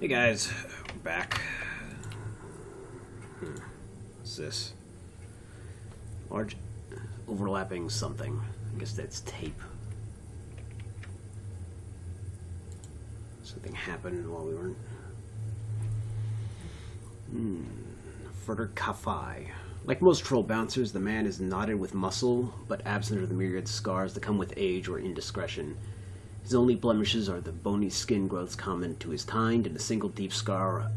Hey guys, we're back. What's this? Large overlapping something. I guess that's tape. Something happened while we weren't. Further Kafai. Like most troll bouncers, the man is knotted with muscle, but absent of the myriad scars that come with age or indiscretion. His only blemishes are the bony skin growths common to his kind and a single deep scar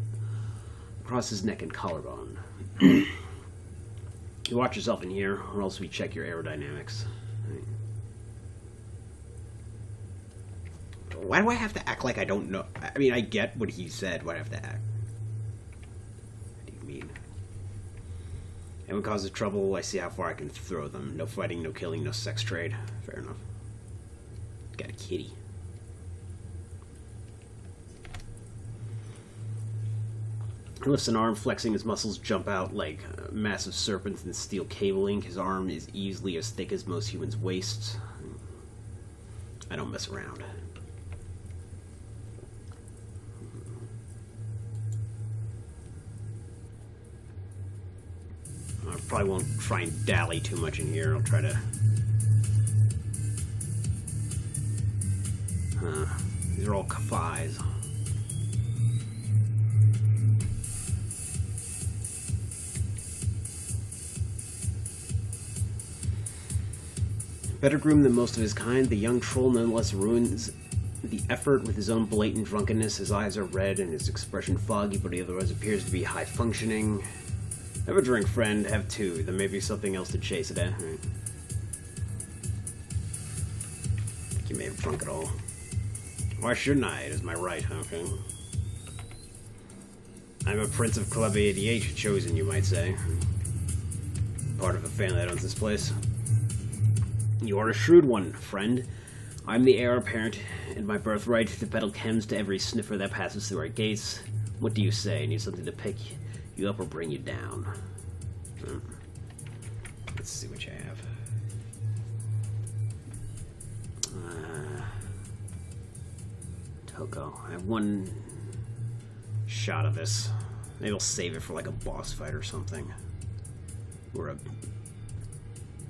across his neck and collarbone. You watch yourself in here, or else we check your aerodynamics. Why do I have to act like I don't know? I mean, I get what he said. Why do I have to act? What do you mean? Anyone causes trouble, I see how far I can throw them. No fighting, no killing, no sex trade. Fair enough. Got a kitty. He lifts an arm, flexing his muscles jump out like massive serpents in steel cabling. His arm is easily as thick as most humans' waists. I don't mess around. I probably won't try and dally too much in here. I'll try to... These are all kafais. Better groomed than most of his kind, the young troll nonetheless ruins the effort with his own blatant drunkenness. His eyes are red and his expression foggy, but he otherwise appears to be high-functioning. Have a drink, friend. Have two. There may be something else to chase it at. Right. I think you may have drunk it all. Why shouldn't I? It is my right, okay? I'm a prince of Club 88, chosen, you might say. Part of a family that owns this place. You are a shrewd one, friend. I'm the heir apparent, and my birthright to peddle chems to every sniffer that passes through our gates. What do you say? Need something to pick you up or bring you down? Let's see what you have. Toko. I have one shot of this. Maybe I'll save it for like a boss fight or something. Or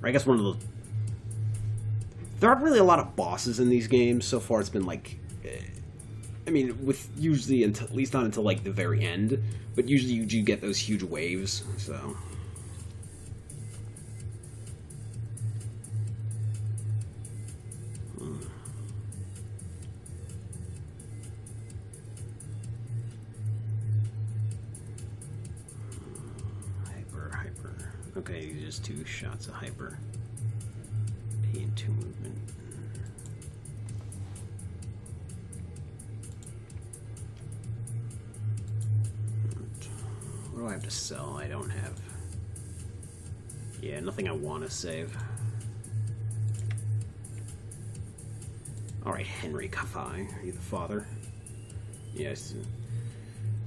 I guess one of the... There aren't really a lot of bosses in these games. So far it's been like... I mean, with usually, until, at least not until like the very end. But usually you do get those huge waves, so... Hyper. Okay, just 2 shots of hyper. P and 2 movement. What do I have to sell? I don't have... Yeah, nothing I want to save. Alright, Henry Kafai. Are you the father? Yes.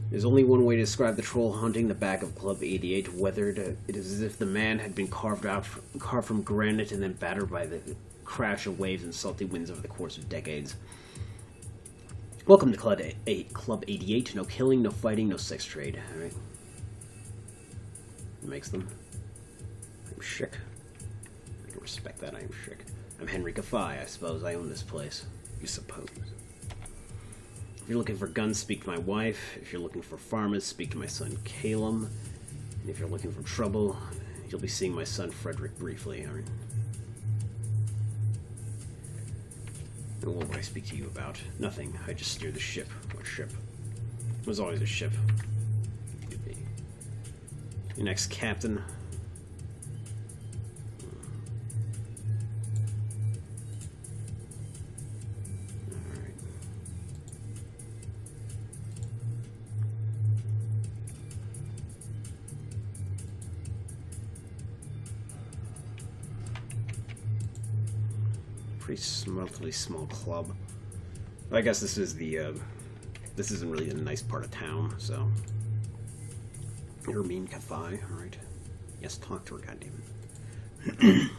There's only one way to describe the troll haunting the back of Club 88. Weathered, it is as if the man had been carved from granite and then battered by the crash of waves and salty winds over the course of decades. Welcome to Club 88. No killing, no fighting, no sex trade. Alright. Makes them. I'm Schick. I can respect that. I'm Schick. I'm Henry Kafai. I suppose I own this place. You suppose. If you're looking for guns, speak to my wife. If you're looking for farmers, speak to my son Calum. And if you're looking for trouble, you'll be seeing my son Frederick briefly. Alright. And what would I speak to you about? Nothing. I just steer the ship. What ship? It was always a ship. Your next captain. Alright. Pretty relatively small club. I guess this is the this isn't really the nice part of town, so. Hermine Kafai, alright. Yes, talk to her, goddammit.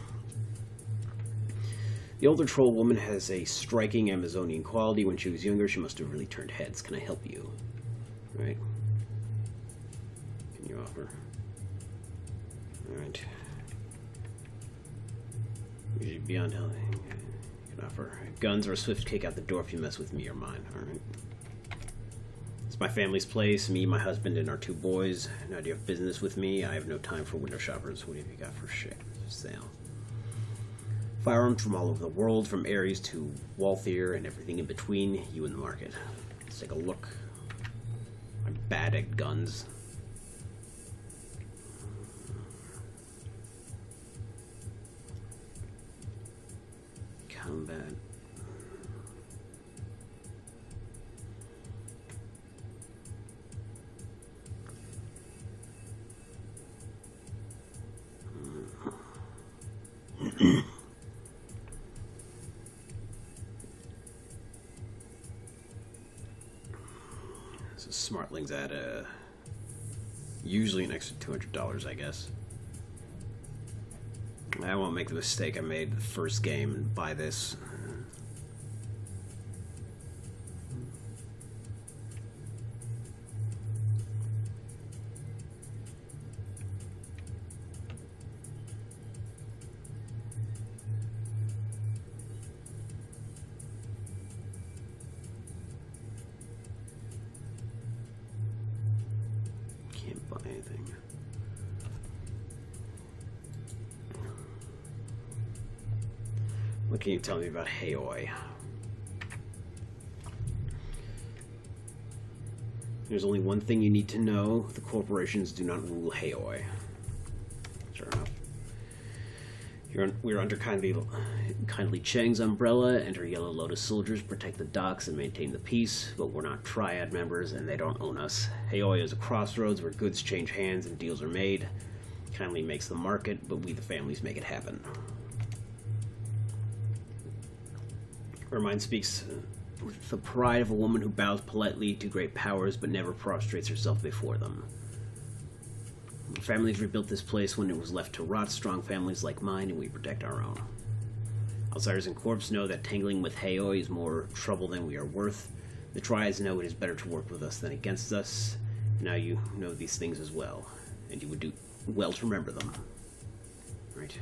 The older troll woman has a striking Amazonian quality. When she was younger, she must have really turned heads. Can I help you? Right. Can you offer? Alright. Usually beyond hell. You can offer guns or a swift kick out the door if you mess with me or mine. Alright. It's my family's place, me, my husband, and our 2 boys. Now do you have business with me? I have no time for window shoppers. What have you got for sale? Firearms from all over the world, from Ares to Walthier and everything in between, you in the market. Let's take a look. I'm bad at guns. Combat. So Smartling's at usually an extra $200, I guess. I won't make the mistake I made the first game and buy this. Can't buy anything. What can you tell me about Haoi? There's only one thing you need to know. The corporations do not rule Haoi. Sure enough. We're under kindly Chang's umbrella, and her Yellow Lotus soldiers protect the docks and maintain the peace, but we're not Triad members, and they don't own us. Haoi is a crossroads where goods change hands and deals are made. Kindly makes the market, but we the families make it happen. Ermine speaks with the pride of a woman who bows politely to great powers but never prostrates herself before them. Families rebuilt this place when it was left to rot, strong families like mine, and we protect our own. Outsiders and corps know that tangling with Haoi is more trouble than we are worth. The Triads know it is better to work with us than against us. Now you know these things as well, and you would do well to remember them. Right.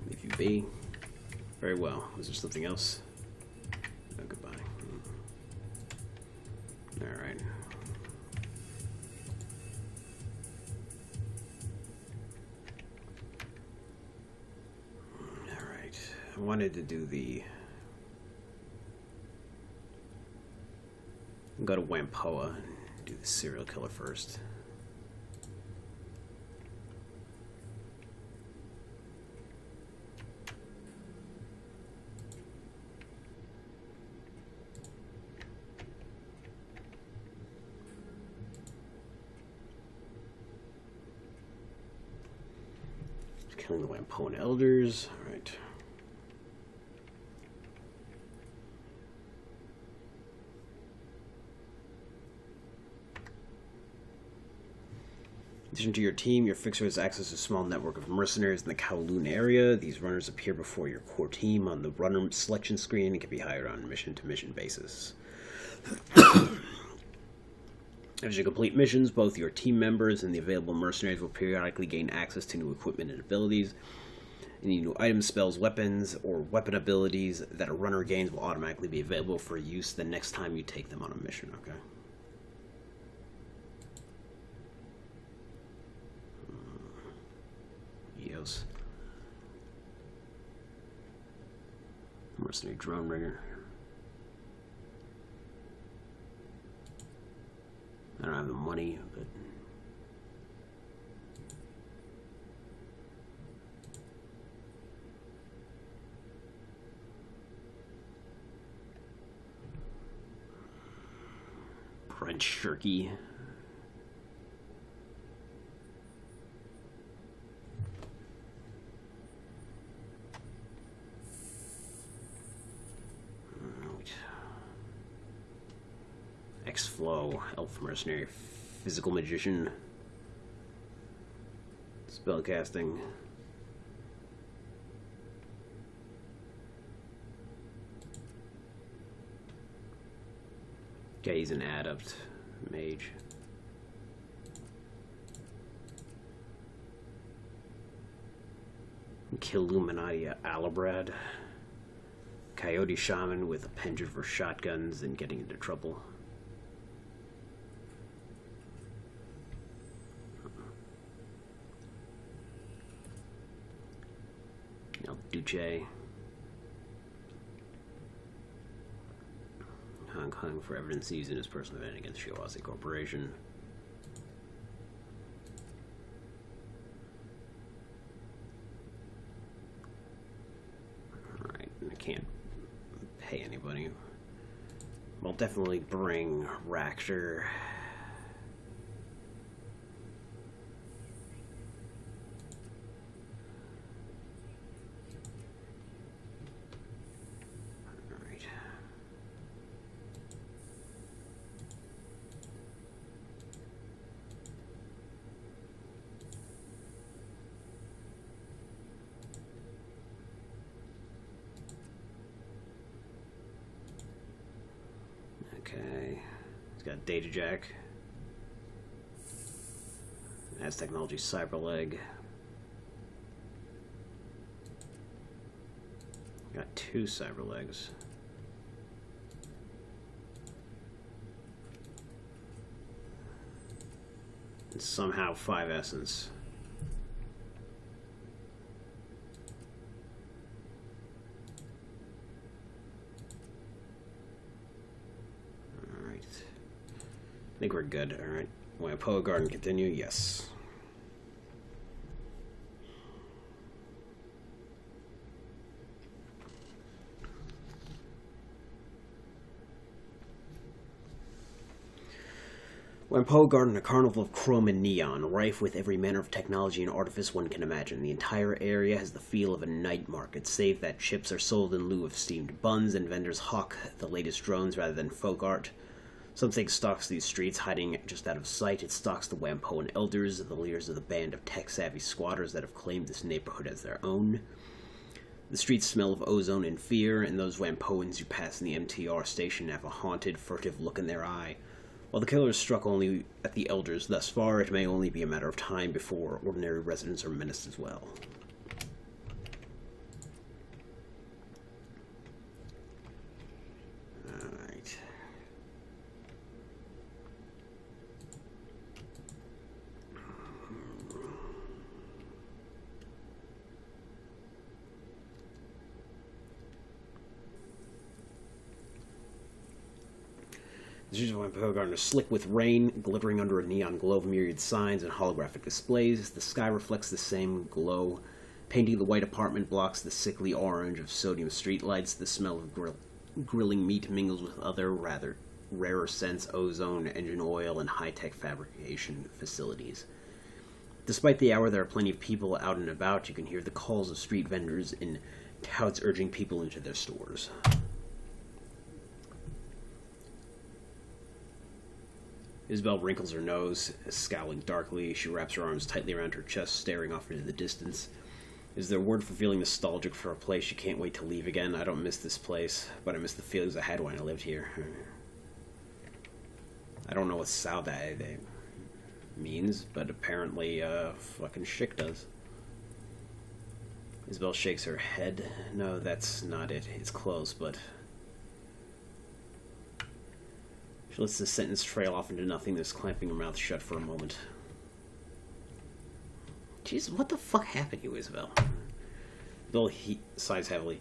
Leave you be. Very well. Was there something else? Oh, goodbye. Alright. Alright. I wanted to do the... Go to Whampoa and do the serial killer first. Killing the Whampoan elders. All right. In addition to your team, your fixer has access to a small network of mercenaries in the Kowloon area. These runners appear before your core team on the runner selection screen and can be hired on mission-to-mission basis. As you complete missions, both your team members and the available mercenaries will periodically gain access to new equipment and abilities. Any new items, spells, weapons, or weapon abilities that a runner gains will automatically be available for use the next time you take them on a mission, okay? EOS. Mercenary drone rigger. I don't have the money, but... French jerky. X-Flow, Elf Mercenary, Physical Magician, Spellcasting. Okay, he's an adept mage. Killuminati Alabrad. Coyote Shaman with a penchant for shotguns and getting into trouble. El Duce. Hong Kong for evidence seized in his personal event against Shiawazi Corporation. Alright, I can't pay anybody. I'll definitely bring Racter. Okay, he's got Data Jack. Has technology Cyberleg. Got 2 Cyberlegs. And somehow 5 Essence. I think we're good. Alright. Wampoa Garden continue? Yes. Wampoa Garden, a carnival of chrome and neon, rife with every manner of technology and artifice one can imagine. The entire area has the feel of a night market, save that chips are sold in lieu of steamed buns and vendors hawk the latest drones rather than folk art. Something stalks these streets, hiding just out of sight. It stalks the Wampoan elders, the leaders of the band of tech-savvy squatters that have claimed this neighborhood as their own. The streets smell of ozone and fear, and those Wampoans you pass in the MTR station have a haunted, furtive look in their eye. While the killers struck only at the elders thus far, it may only be a matter of time before ordinary residents are menaced as well. The streets of Wampoa Garden are slick with rain, glittering under a neon glow of myriad signs and holographic displays. The sky reflects the same glow, painting the white apartment blocks the sickly orange of sodium streetlights. The smell of grilling meat mingles with other, rather rarer scents, ozone, engine oil, and high-tech fabrication facilities. Despite the hour, there are plenty of people out and about. You can hear the calls of street vendors in touts urging people into their stores. Isabel wrinkles her nose, scowling darkly. She wraps her arms tightly around her chest, staring off into the distance. Is there a word for feeling nostalgic for a place you can't wait to leave again? I don't miss this place, but I miss the feelings I had when I lived here. I don't know what saudade means, but apparently, fucking Schick does. Isabel shakes her head. No, that's not it. It's close, but... She lets the sentence trail off into nothingness, clamping her mouth shut for a moment. Jeez, what the fuck happened to you, Isabel? Bill sighs heavily.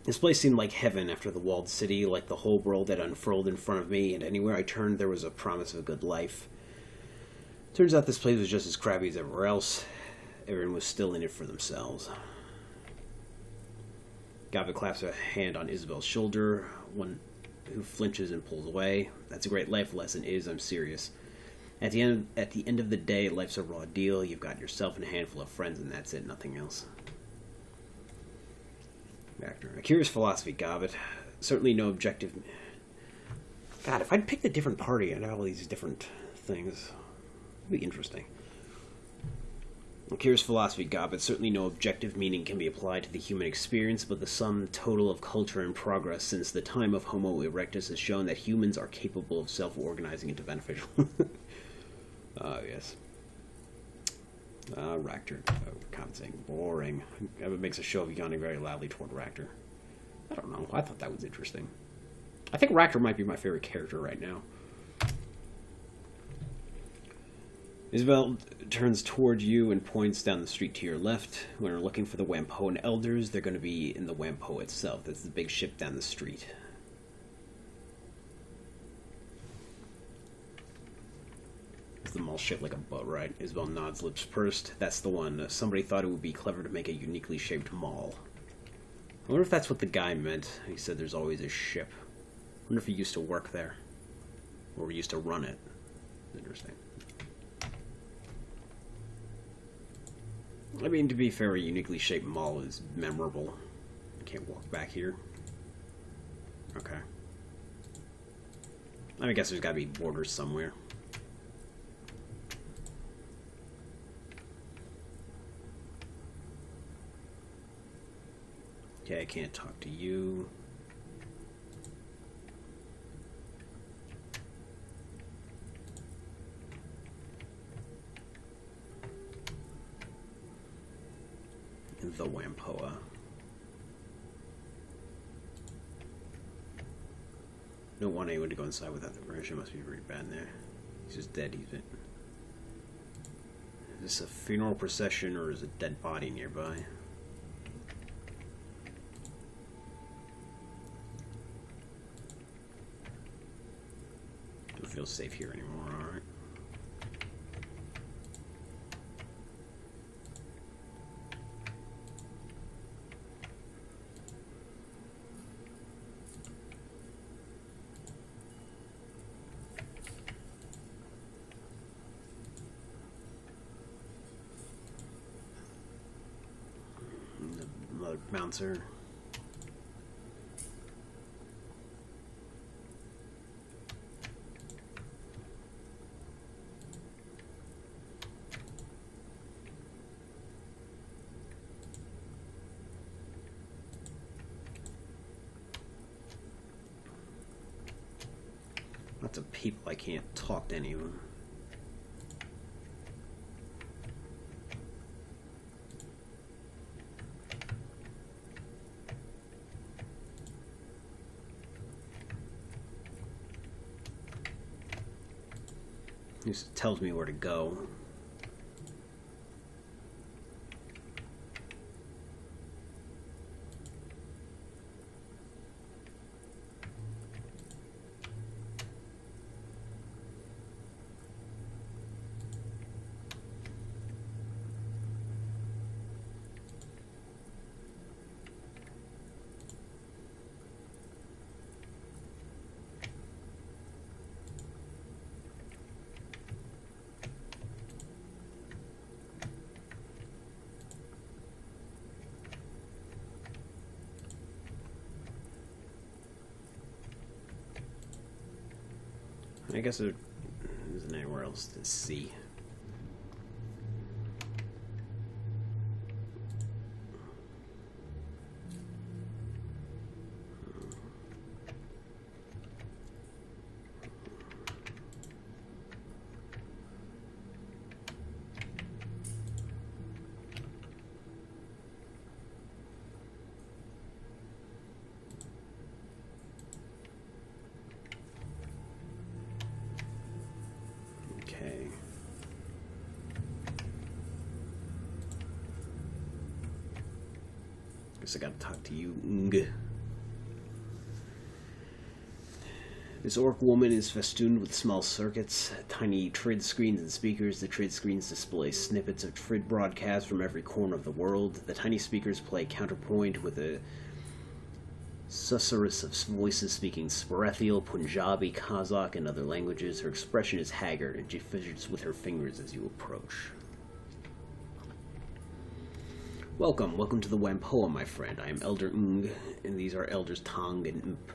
This place seemed like heaven after the walled city, like the whole world had unfurled in front of me, and anywhere I turned there was a promise of a good life. Turns out this place was just as crappy as everywhere else. Everyone was still in it for themselves. Gava claps a hand on Isabel's shoulder, one who flinches and pulls away. That's a great life lesson. I'm serious. At the end of the day, life's a raw deal. You've got yourself and a handful of friends, and that's it, nothing else. Racter. A curious philosophy, Gavitt. Certainly no objective. God, if I'd picked a different party, I'd have all these different things. It'd be interesting. Here's philosophy, Gobbet. Certainly no objective meaning can be applied to the human experience, but the sum total of culture and progress since the time of Homo erectus has shown that humans are capable of self-organizing into beneficial... yes. Racter. Comment saying boring. It makes a show of yawning very loudly toward Racter. I don't know. I thought that was interesting. I think Racter might be my favorite character right now. Isabel turns toward you and points down the street to your left. When you're looking for the Wampoan elders, they're going to be in the Wampo itself. That's the big ship down the street. It's the mall shaped like a boat, right? Isabel nods, lips pursed. That's the one. Somebody thought it would be clever to make a uniquely shaped mall. I wonder if that's what the guy meant. He said there's always a ship. I wonder if he used to work there. Or we used to run it. Interesting. I mean, to be fair, a uniquely shaped mall is memorable. I can't walk back here. Okay. I guess there's gotta be borders somewhere. Okay, I can't talk to you. The Wampoa. Don't want anyone to go inside without the permission. Must be pretty bad in there. He's just dead. He's been. Is this a funeral procession or is a dead body nearby? Don't feel safe here anymore. All right. Bouncer. Lots of people. I can't talk to any of them. He just tells me where to go. I guess there isn't anywhere else to see. Guess I gotta talk to you. This orc woman is festooned with small circuits, tiny TRID screens and speakers. The TRID screens display snippets of TRID broadcasts from every corner of the world. The tiny speakers play counterpoint with a susurrus of voices speaking Sparethial, Punjabi, Kazakh, and other languages. Her expression is haggard, and she fidgets with her fingers as you approach. Welcome to the Wampoa, my friend. I am Elder Ng, and these are Elders Tong and Imp.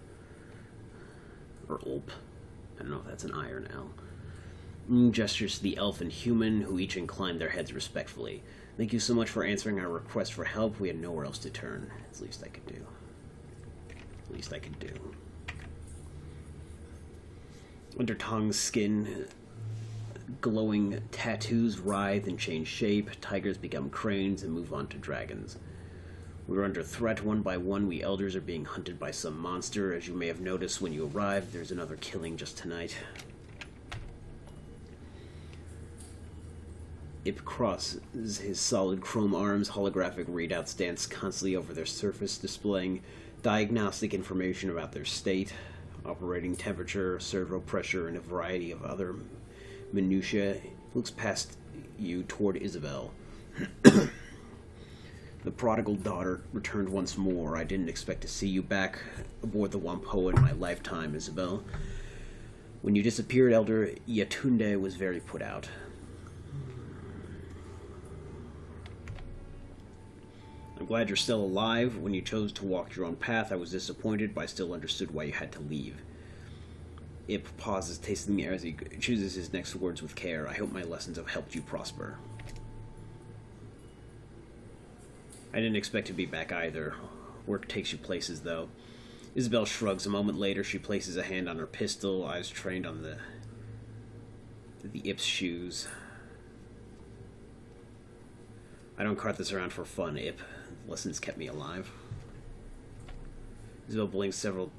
Or Ulp. I don't know if that's an I or an L. Ng gestures to the elf and human, who each incline their heads respectfully. Thank you so much for answering our request for help. We had nowhere else to turn. It's the least I could do. Least I could do. Under Tong's skin, glowing tattoos writhe and change shape. Tigers become cranes and move on to dragons. We're under threat. One by one, we elders are being hunted by some monster. As you may have noticed when you arrived, there's another killing just tonight. Ip crosses his solid chrome arms. Holographic readouts dance constantly over their surface, displaying diagnostic information about their state, operating temperature, servo pressure, and a variety of other minutiae. He looks past you toward Isabel. The prodigal daughter returned once more. I didn't expect to see you back aboard the Wampoa in my lifetime, Isabel. When you disappeared, Elder Yatunde was very put out. I'm glad you're still alive. When you chose to walk your own path, I was disappointed, but I still understood why you had to leave. Ip pauses, tasting the air as he chooses his next words with care. I hope my lessons have helped you prosper. I didn't expect to be back either. Work takes you places, though. Isabel shrugs. A moment later, she places a hand on her pistol, eyes trained on the Ip's shoes. I don't cart this around for fun, Ip. Lessons kept me alive. Isabel blinks several...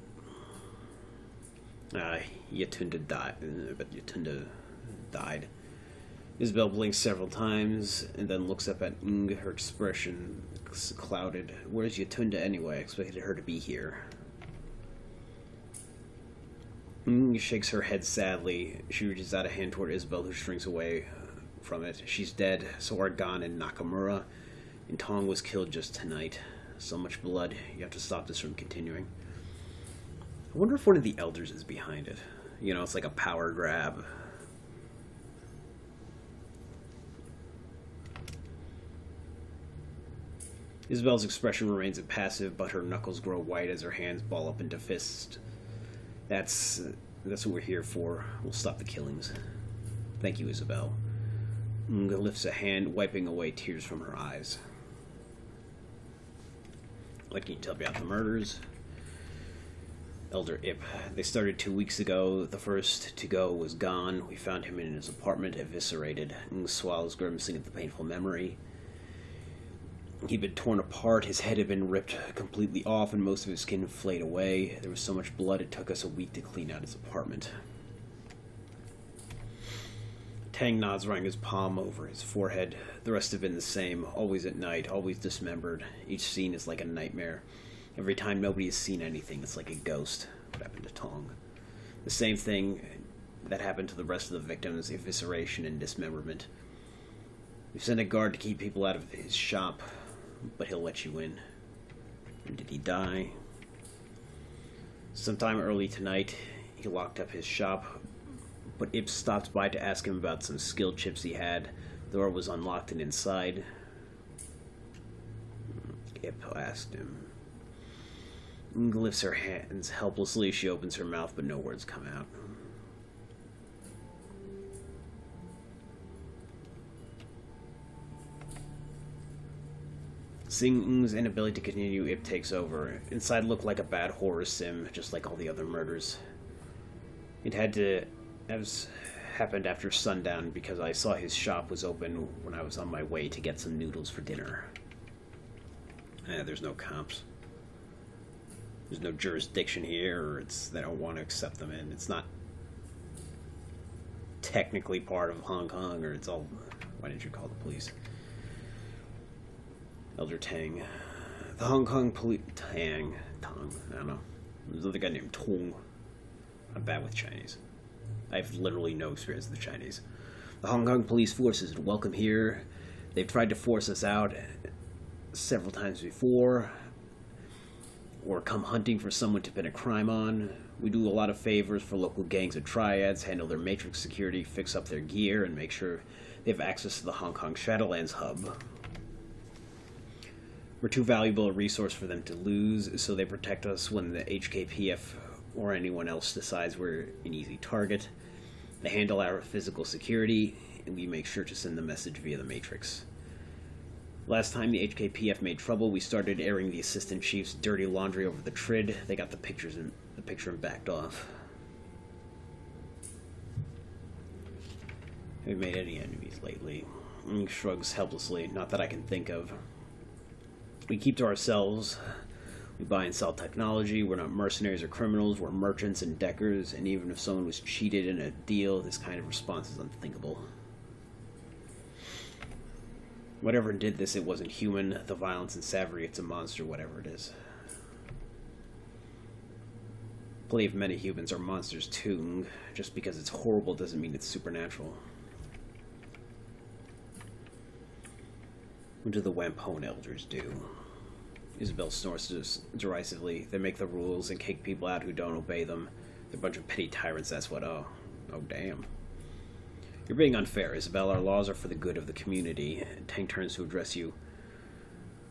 Yatunda died. But Yatunda died. Isabel blinks several times, and then looks up at Ng, her expression clouded. Where's Yatunda anyway? I expected her to be here. Ng shakes her head sadly. She reaches out a hand toward Isabel, who shrinks away from it. She's dead, so are Gan and Nakamura, and Tong was killed just tonight. So much blood, you have to stop this from continuing. I wonder if one of the elders is behind it. You know, it's like a power grab. Isabel's expression remains impassive, but her knuckles grow white as her hands ball up into fists. That's what we're here for. We'll stop the killings. Thank you, Isabel. Nga lifts a hand, wiping away tears from her eyes. What can you tell me about the murders? Elder Ip. They started 2 weeks ago. The first to go was gone. We found him in his apartment, eviscerated. Ng swallows, grimacing at the painful memory. He'd been torn apart, his head had been ripped completely off, and most of his skin flayed away. There was so much blood it took us a week to clean out his apartment. Tang nods, running his palm over his forehead. The rest have been the same, always at night, always dismembered. Each scene is like a nightmare. Every time nobody has seen anything, it's like a ghost. What happened to Tong? The same thing that happened to the rest of the victims, evisceration and dismemberment. We've sent a guard to keep people out of his shop, but he'll let you in. And did he die? Sometime early tonight, he locked up his shop, but Ip stopped by to ask him about some skill chips he had. The door was unlocked and inside. Ip asked him. Ng lifts her hands helplessly. She opens her mouth, but no words come out. Seeing Ng's inability to continue, Ip takes over. Inside looked like a bad horror sim, just like all the other murders. It had to have happened after sundown because I saw his shop was open when I was on my way to get some noodles for dinner. There's no comps. There's no jurisdiction here, or they don't want to accept them in. It's not technically part of Hong Kong, or it's all... Why didn't you call the police? Elder Tang. The Hong Kong police... Tong. I don't know. There's another guy named Tong. I'm bad with Chinese. I have literally no experience with the Chinese. The Hong Kong police force is welcome here. They've tried to force us out several times before, or come hunting for someone to pin a crime on. We do a lot of favors for local gangs of triads, handle their matrix security, fix up their gear, and make sure they have access to the Hong Kong Shadowlands hub. We're too valuable a resource for them to lose, so they protect us when the HKPF or anyone else decides we're an easy target. They handle our physical security, and we make sure to send the message via the Matrix. Last time the HKPF made trouble, we started airing the assistant chief's dirty laundry over the TRID. They got the picture and backed off. Have we made any enemies lately? He shrugs helplessly. Not that I can think of. We keep to ourselves. We buy and sell technology. We're not mercenaries or criminals. We're merchants and deckers. And even if someone was cheated in a deal, this kind of response is unthinkable. Whatever did this, it wasn't human. The violence and savagery, it's a monster, whatever it is. I believe many humans are monsters too. Just because it's horrible doesn't mean it's supernatural. What do the Wampone elders do? Isabel snorts derisively. They make the rules and kick people out who don't obey them. They're a bunch of petty tyrants, that's what. Oh damn. You're being unfair, Isabel. Our laws are for the good of the community. Tang turns to address you.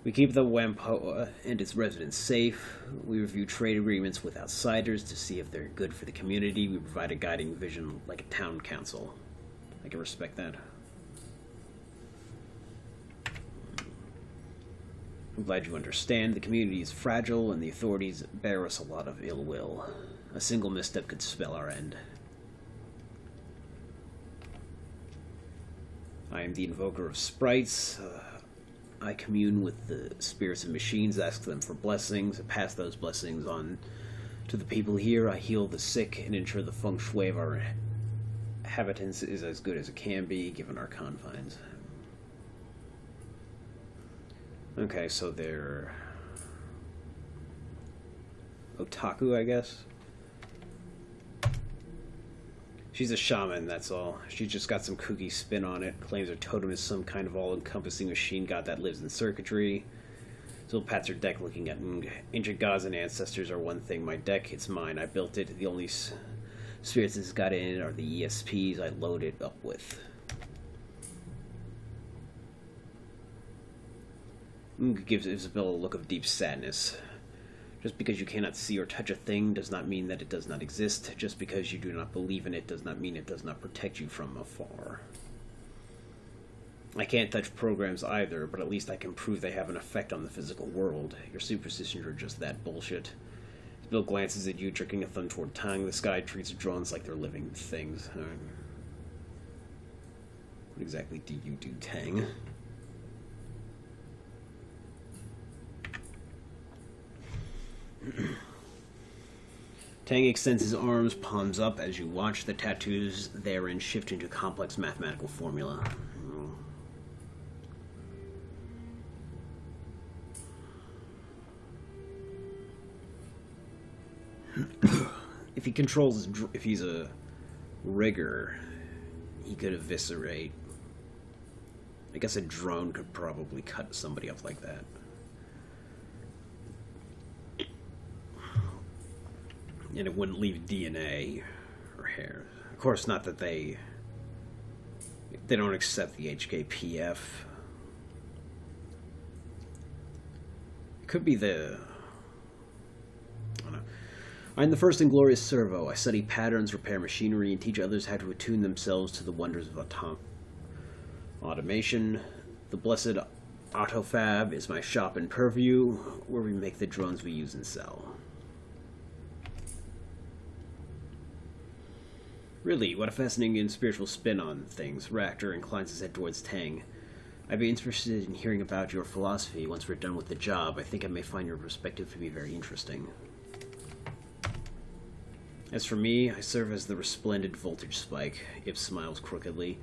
We keep the Wampoa and its residents safe. We review trade agreements with outsiders to see if they're good for the community. We provide a guiding vision like a town council. I can respect that. I'm glad you understand. The community is fragile, and the authorities bear us a lot of ill will. A single misstep could spell our end. I am the invoker of sprites. I commune with the spirits of machines, ask them for blessings, and pass those blessings on to the people here. I heal the sick and ensure the feng shui of our inhabitants is as good as it can be, given our confines. Okay, so they're otaku, I guess. She's a shaman, that's all. She's just got some kooky spin on it. Claims her totem is some kind of all-encompassing machine god that lives in circuitry. Still pats her deck looking at ancient gods and ancestors are one thing. My deck, it's mine. I built it. The only spirits it's got in it are the ESPs I load it up with. Gives Isabel a look of deep sadness. Just because you cannot see or touch a thing does not mean that it does not exist. Just because you do not believe in it does not mean it does not protect you from afar. I can't touch programs either, but at least I can prove they have an effect on the physical world. Your superstitions are just that bullshit. Bill glances at you, jerking a thumb toward Tang. The sky treats drones like they're living things. What exactly do you do, Tang? Tang extends his arms, palms up, as you watch. The tattoos therein shift into complex mathematical formula. If he controls, if he's a rigger, he could eviscerate. I guess a drone could probably cut somebody up like that. And it wouldn't leave DNA or hair. Of course, not that they don't accept the HKPF. It could be the... I don't know. I'm the first inglorious servo. I study patterns, repair machinery, and teach others how to attune themselves to the wonders of automation. The blessed Autofab is my shop in Purview, where we make the drones we use and sell. Really, what a fascinating and spiritual spin on things. Racter inclines his head towards Tang. I'd be interested in hearing about your philosophy once we're done with the job. I think I may find your perspective to be very interesting. As for me, I serve as the resplendent voltage spike. Ip smiles crookedly.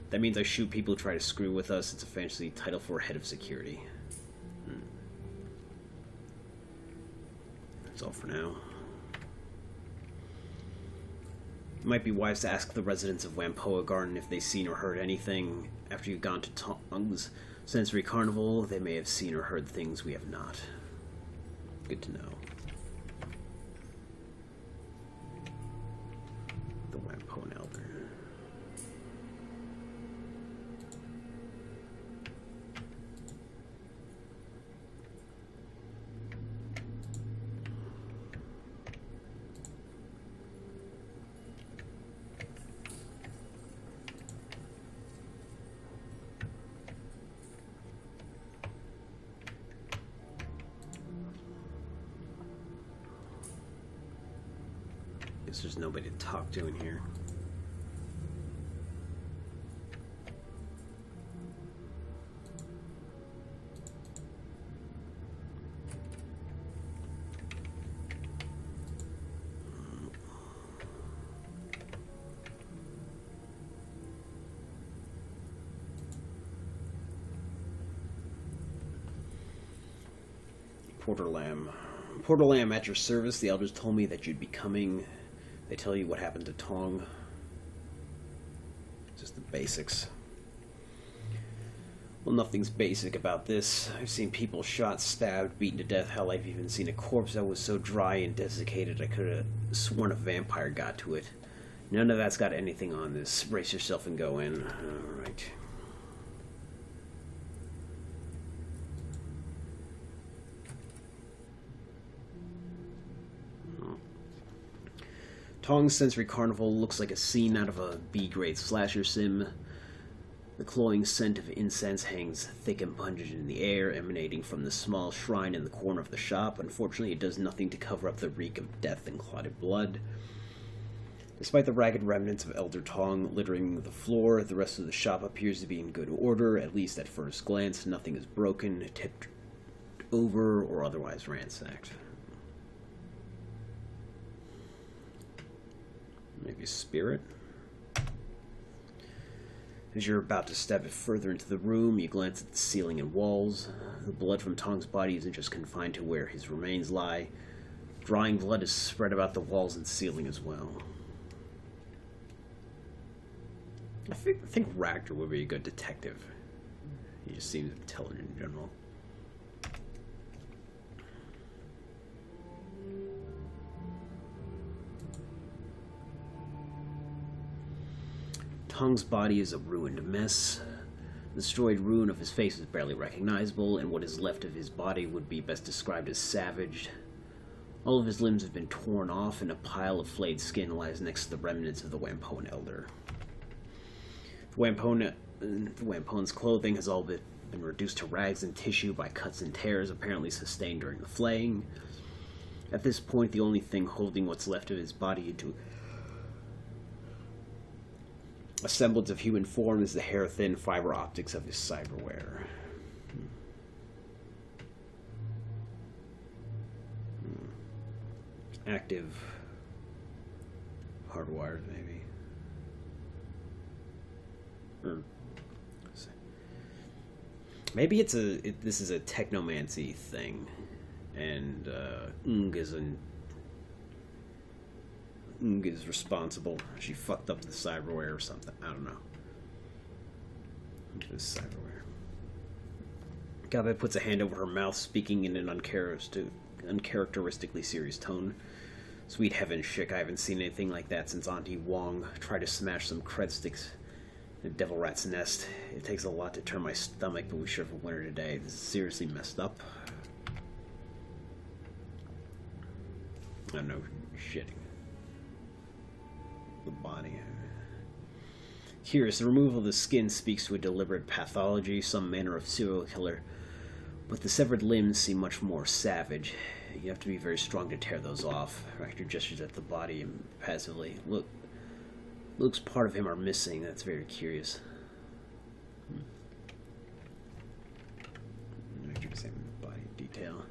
That means I shoot people who try to screw with us. It's a fancy title for head of security. That's all for now. It might be wise to ask the residents of Wampoa Garden if they've seen or heard anything. After you've gone to Tong's Sensory Carnival, they may have seen or heard things we have not. Good to know. The Wampoa Elder. Guess there's nobody to talk to in here. Porter Lamb. Porter Lamb, at your service. The elders told me that you'd be coming. They tell you what happened to Tong. Just the basics. Well, nothing's basic about this. I've seen people shot, stabbed, beaten to death. Hell, I've even seen a corpse that was so dry and desiccated I could have sworn a vampire got to it. None of that's got anything on this. Brace yourself and go in. Alright. Tong's Sensory Carnival looks like a scene out of a B-grade slasher sim. The cloying scent of incense hangs thick and pungent in the air, emanating from the small shrine in the corner of the shop. Unfortunately, it does nothing to cover up the reek of death and clotted blood. Despite the ragged remnants of Elder Tong littering the floor, the rest of the shop appears to be in good order, at least at first glance. Nothing is broken, tipped over, or otherwise ransacked. Maybe a spirit? As you're about to step further into the room, you glance at the ceiling and walls. The blood from Tong's body isn't just confined to where his remains lie. Drying blood is spread about the walls and ceiling as well. I think Racter would be a good detective. He just seems intelligent in general. Tong's body is a ruined mess. The destroyed ruin of his face is barely recognizable, and what is left of his body would be best described as savaged. All of his limbs have been torn off, and a pile of flayed skin lies next to the remnants of the Wampone Elder. The Wampone's clothing has all been reduced to rags and tissue by cuts and tears apparently sustained during the flaying. At this point, the only thing holding what's left of his body into a semblance of human form is the hair-thin fiber optics of his cyberware. Active. Hardwired, maybe. Or maybe this is a technomancy thing, and Ung is responsible. She fucked up the cyberware or something. I don't know. This cyberware. Gabe puts a hand over her mouth, speaking in an uncharacteristically serious tone. Sweet heavens, Chick, I haven't seen anything like that since Auntie Wong tried to smash some cred sticks in a devil rat's nest. It takes a lot to turn my stomach, but we sure have a winner today. This is seriously messed up. I don't know, shitting. The body. Curious, the removal of the skin speaks to a deliberate pathology, some manner of serial killer, but the severed limbs seem much more savage. You have to be very strong to tear those off. Racter gestures at the body impassively. Looks part of him are missing. That's very curious. Racter examines the body in detail.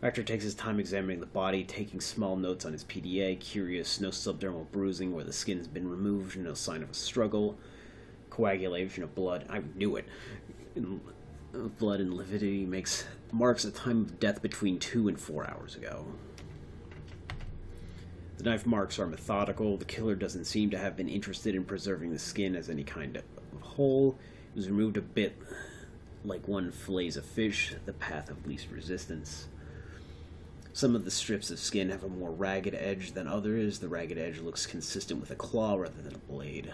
Racter takes his time examining the body, taking small notes on his PDA. Curious, no subdermal bruising where the skin's been removed, no sign of a struggle. Coagulation of blood. I knew it. Blood and lividity marks a time of death between 2 and 4 hours ago. The knife marks are methodical. The killer doesn't seem to have been interested in preserving the skin as any kind of whole. It was removed a bit like one fillets a fish, the path of least resistance. Some of the strips of skin have a more ragged edge than others. The ragged edge looks consistent with a claw rather than a blade.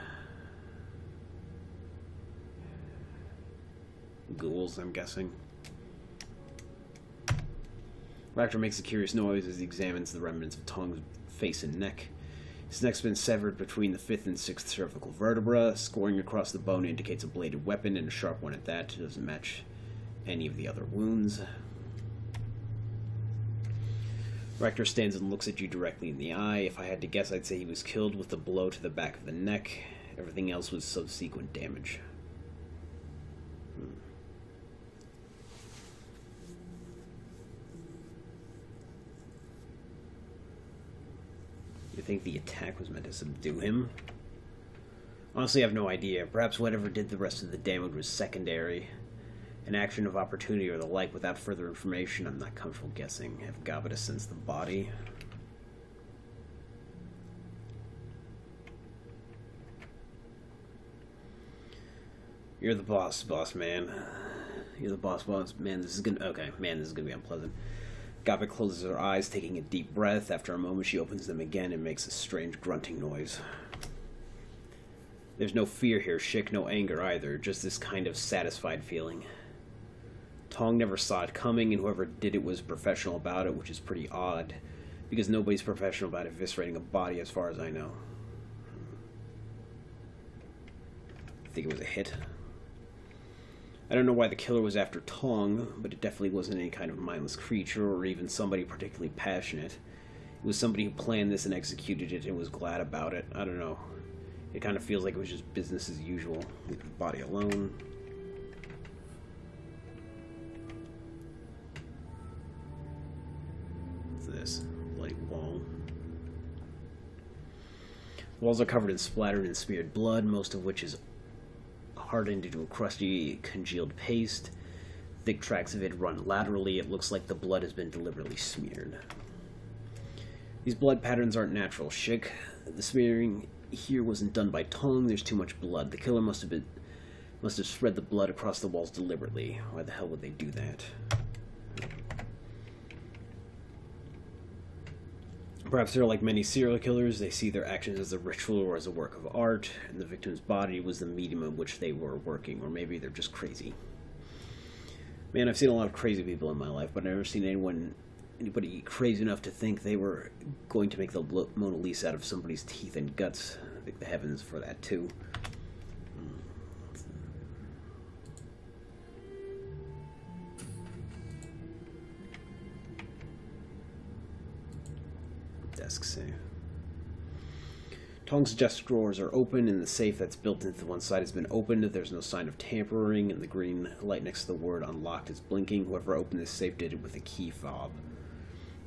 Ghouls, I'm guessing. Racter makes a curious noise as he examines the remnants of Tong's face and neck. His neck's been severed between the 5th and 6th cervical vertebra. Scoring across the bone indicates a bladed weapon, and a sharp one at that. It doesn't match any of the other wounds. Racter stands and looks at you directly in the eye. If I had to guess, I'd say he was killed with a blow to the back of the neck. Everything else was subsequent damage. You think the attack was meant to subdue him? Honestly, I have no idea. Perhaps whatever did the rest of the damage was secondary. An action of opportunity or the like. Without further information, I'm not comfortable guessing. Have Gavita sensed the body? You're the boss, man. You're the boss, man. This is gonna... Okay, man, this is gonna be unpleasant. Gavita closes her eyes, taking a deep breath. After a moment, she opens them again and makes a strange grunting noise. There's no fear here, Shik, no anger either. Just this kind of satisfied feeling. Tong never saw it coming, and whoever did it was professional about it, which is pretty odd, because nobody's professional about eviscerating a body as far as I know. I think it was a hit. I don't know why the killer was after Tong, but it definitely wasn't any kind of mindless creature or even somebody particularly passionate. It was somebody who planned this and executed it and was glad about it. I don't know. It kind of feels like it was just business as usual. Leave the body alone. What's this? Bloody wall. The walls are covered in splattered and smeared blood, most of which is hardened into a crusty, congealed paste. Thick tracks of it run laterally. It looks like the blood has been deliberately smeared. These blood patterns aren't natural, Shik. The smearing here wasn't done by Tong. There's too much blood. The killer must have spread the blood across the walls deliberately. Why the hell would they do that? Perhaps they're like many serial killers. They see their actions as a ritual or as a work of art, and the victim's body was the medium in which they were working. Or maybe they're just crazy. Man, I've seen a lot of crazy people in my life, but I've never seen anybody crazy enough to think they were going to make the Mona Lisa out of somebody's teeth and guts. I think the heavens for that too. Desk safe. Tong's desk drawers are open, and the safe that's built into one side has been opened. There's no sign of tampering, and the green light next to the word unlocked is blinking. Whoever opened this safe did it with a key fob.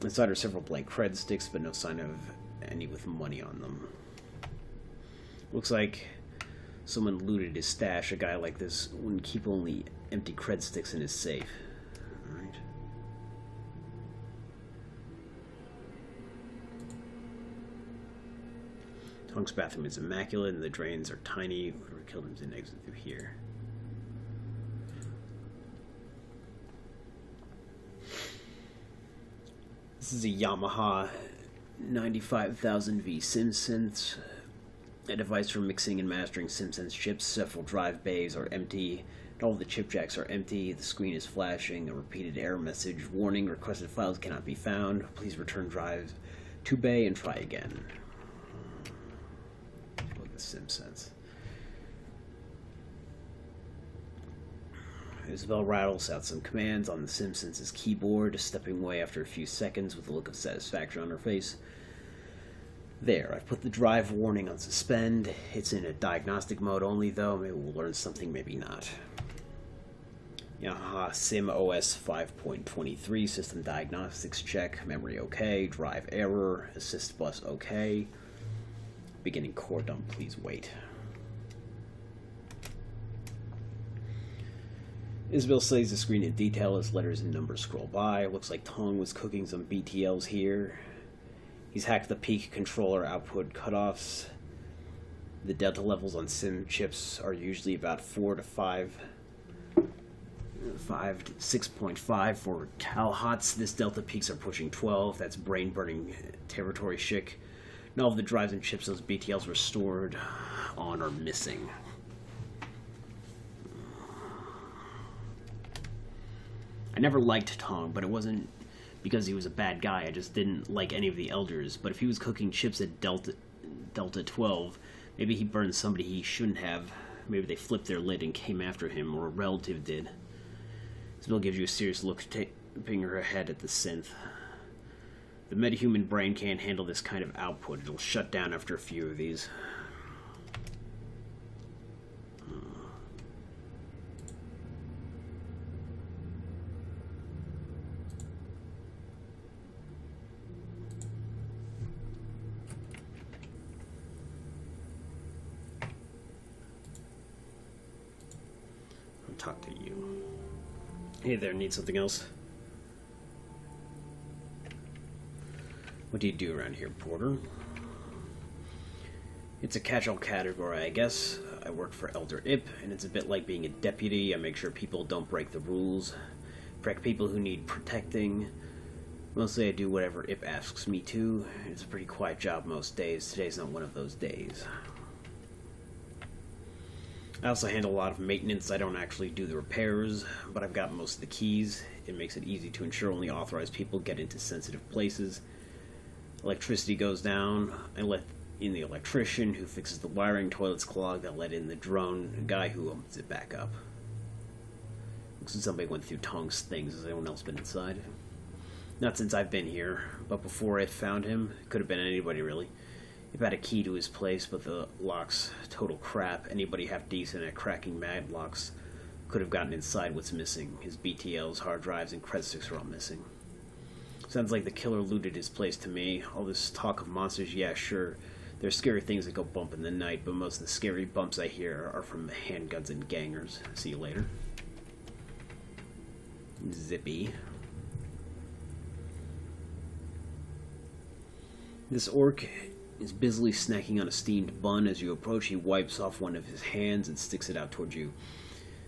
Inside are several blank cred sticks, but no sign of any with money on them. Looks like someone looted his stash. A guy like this wouldn't keep only empty cred sticks in his safe. Alright. Tong's bathroom is immaculate, and the drains are tiny. Whoever killed him didn't exit through here. This is a Yamaha 95,000V SimSynth, a device for mixing and mastering SimSynth chips. Several drive bays are empty, and all the chip jacks are empty. The screen is flashing a repeated error message. Warning, requested files cannot be found. Please return drive to bay and try again. Like the SimSynth. Isabel rattles out some commands on the SimSynth's keyboard, stepping away after a few seconds with a look of satisfaction on her face. There, I've put the drive warning on suspend. It's in a diagnostic mode only, though. Maybe we'll learn something, maybe not. Yamaha SimOS 5.23, system diagnostics check, memory okay, drive error, assist bus okay. Beginning core dump, please wait. Isabel studies the screen in detail as letters and numbers scroll by. Looks like Tong was cooking some BTLs here. He's hacked the peak controller output cutoffs. The delta levels on sim chips are usually about 4 to 5 to 6.5 for CalHots. This delta peaks are pushing 12. That's brain-burning territory, Shik. None of the drives and chips those BTLs were stored on are missing. I never liked Tong, but it wasn't because he was a bad guy. I just didn't like any of the elders. But if he was cooking chips at Delta 12, maybe he burned somebody he shouldn't have. Maybe they flipped their lid and came after him, or a relative did. Isabel gives you a serious look, tipping her head at the synth. The metahuman brain can't handle this kind of output. It'll shut down after a few of these. I'll talk to you. Hey there, need something else? What do you do around here, Porter? It's a catch-all category, I guess. I work for Elder Ip, and it's a bit like being a deputy. I make sure people don't break the rules. Protect people who need protecting. Mostly I do whatever Ip asks me to. It's a pretty quiet job most days. Today's not one of those days. I also handle a lot of maintenance. I don't actually do the repairs, but I've got most of the keys. It makes it easy to ensure only authorized people get into sensitive places. Electricity goes down, I let in the electrician who fixes the wiring, toilets clogged, I let in the drone guy who opens it back up. Looks like somebody went through Tong's things. Has anyone else been inside? Not since I've been here, but before I found him. It could have been anybody, really. If I had a key to his place, but the lock's total crap. Anybody half decent at cracking mag locks could have gotten inside what's missing. His BTLs, hard drives, and cred sticks are all missing. Sounds like the killer looted his place to me. All this talk of monsters, yeah, sure. There's scary things that go bump in the night, but most of the scary bumps I hear are from handguns and gangers. See you later. Zippy. This orc is busily snacking on a steamed bun. As you approach, he wipes off one of his hands and sticks it out towards you.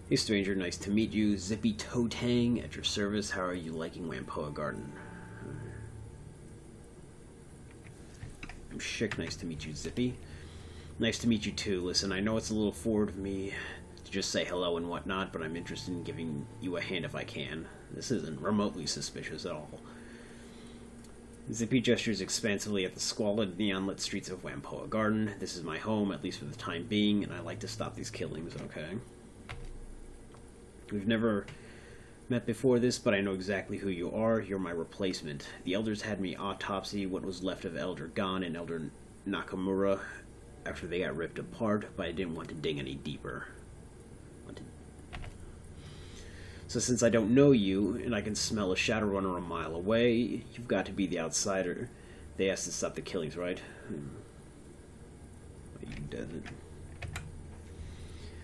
Hey stranger, nice to meet you. Zippy Toe Tang at your service. How are you liking Whampoa Garden? I'm Schick, nice to meet you, Zippy. Nice to meet you too. Listen, I know it's a little forward of me to just say hello and whatnot, but I'm interested in giving you a hand if I can. This isn't remotely suspicious at all. Zippy gestures expansively at the squalid, neon-lit streets of Whampoa Garden. This is my home, at least for the time being, and I like to stop these killings, okay? We've never met before this, but I know exactly who you are. You're my replacement. The Elders had me autopsy what was left of Elder Gon and Elder Nakamura after they got ripped apart, but I didn't want to dig any deeper. So since I don't know you, and I can smell a Shadowrunner a mile away, you've got to be the outsider. They asked to stop the killings, right? You didn't.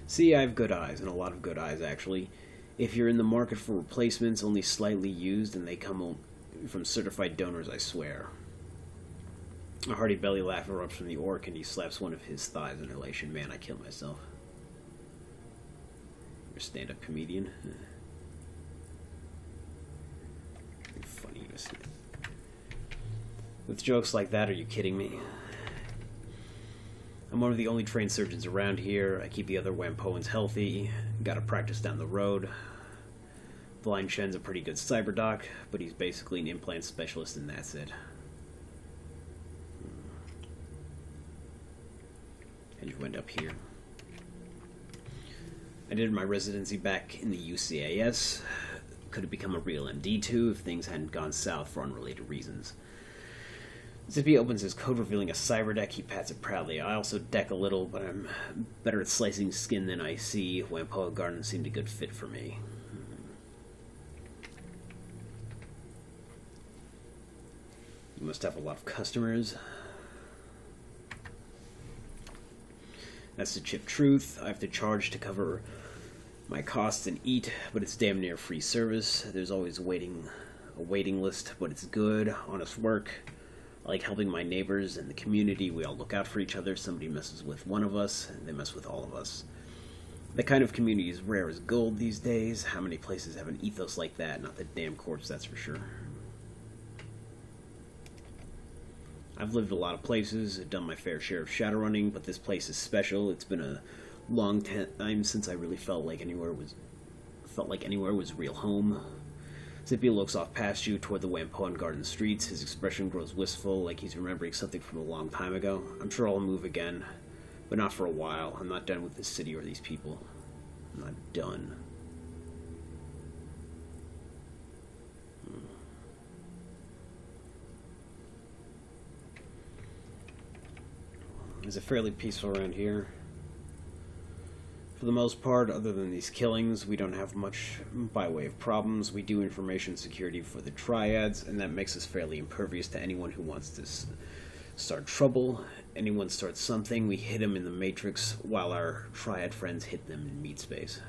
See, I have good eyes, and a lot of good eyes, actually. If you're in the market for replacements, only slightly used, and they come from certified donors, I swear. A hearty belly laugh erupts from the orc, and he slaps one of his thighs in relation. Man, I killed myself. You're a stand-up comedian. You're funny. With jokes like that, are you kidding me? I'm one of the only trained surgeons around here. I keep the other Whampoans healthy. Gotta practice down the road. Blind Shen's a pretty good cyber doc, but he's basically an implant specialist and that's it. How'd you end up here? I did my residency back in the UCAS. Could have become a real MD too if things hadn't gone south for unrelated reasons. Zippy opens his coat, revealing a cyber deck. He pats it proudly. I also deck a little, but I'm better at slicing skin than I see. Whampoa Garden seemed a good fit for me. You must have a lot of customers. That's the chip truth. I have to charge to cover my costs and eat, but it's damn near free service. There's always a waiting list, but it's good, honest work. I like helping my neighbors and the community. We all look out for each other. Somebody messes with one of us, and they mess with all of us. That kind of community is rare as gold these days. How many places have an ethos like that? Not the damn corpse, that's for sure. I've lived a lot of places, I've done my fair share of shadowrunning, but this place is special. It's been a long time since I really felt like anywhere was real home. Zippy looks off past you toward the Whampoa Garden streets. His expression grows wistful, like he's remembering something from a long time ago. I'm sure I'll move again, but not for a while. I'm not done with this city or these people. I'm not done. Is it fairly peaceful around here? For the most part, other than these killings, we don't have much by way of problems. We do information security for the triads, and that makes us fairly impervious to anyone who wants to start trouble. Anyone starts something, we hit them in the matrix, while our triad friends hit them in meat space.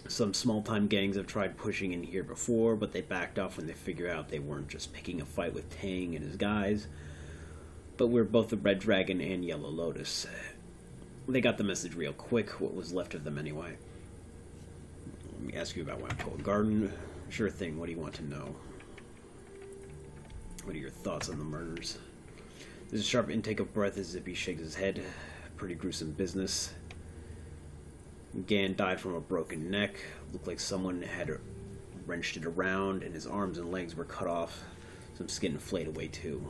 Some small-time gangs have tried pushing in here before, but they backed off when they figured out they weren't just picking a fight with Tang and his guys. But we're both the Red Dragon and Yellow Lotus. They got the message real quick, what was left of them anyway. Let me ask you about Wampoa Garden. Sure thing, what do you want to know? What are your thoughts on the murders? There's a sharp intake of breath as Zippy shakes his head. Pretty gruesome business. Gan died from a broken neck. Looked like someone had wrenched it around, and his arms and legs were cut off. Some skin flayed away too.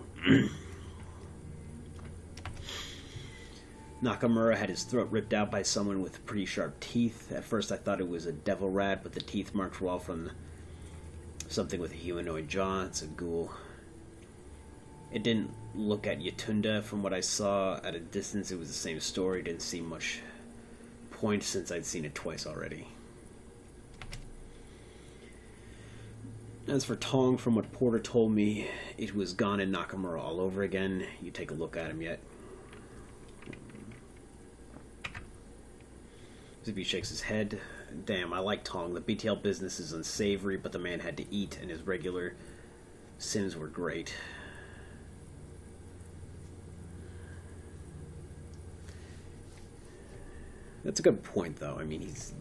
Nakamura had his throat ripped out by someone with pretty sharp teeth. At first I thought it was a devil rat, but the teeth marks were all from something with a humanoid jaw. It's a ghoul. It didn't look at Yatunda. From what I saw at a distance, it was the same story. Didn't seem much point since I'd seen it twice already. As for Tong, from what Porter told me, it was gone in Nakamura all over again. You take a look at him yet? Zippy shakes his head. Damn, I like Tong. The BTL business is unsavory, but the man had to eat, and his regular sins were great. That's a good point, though. I mean, his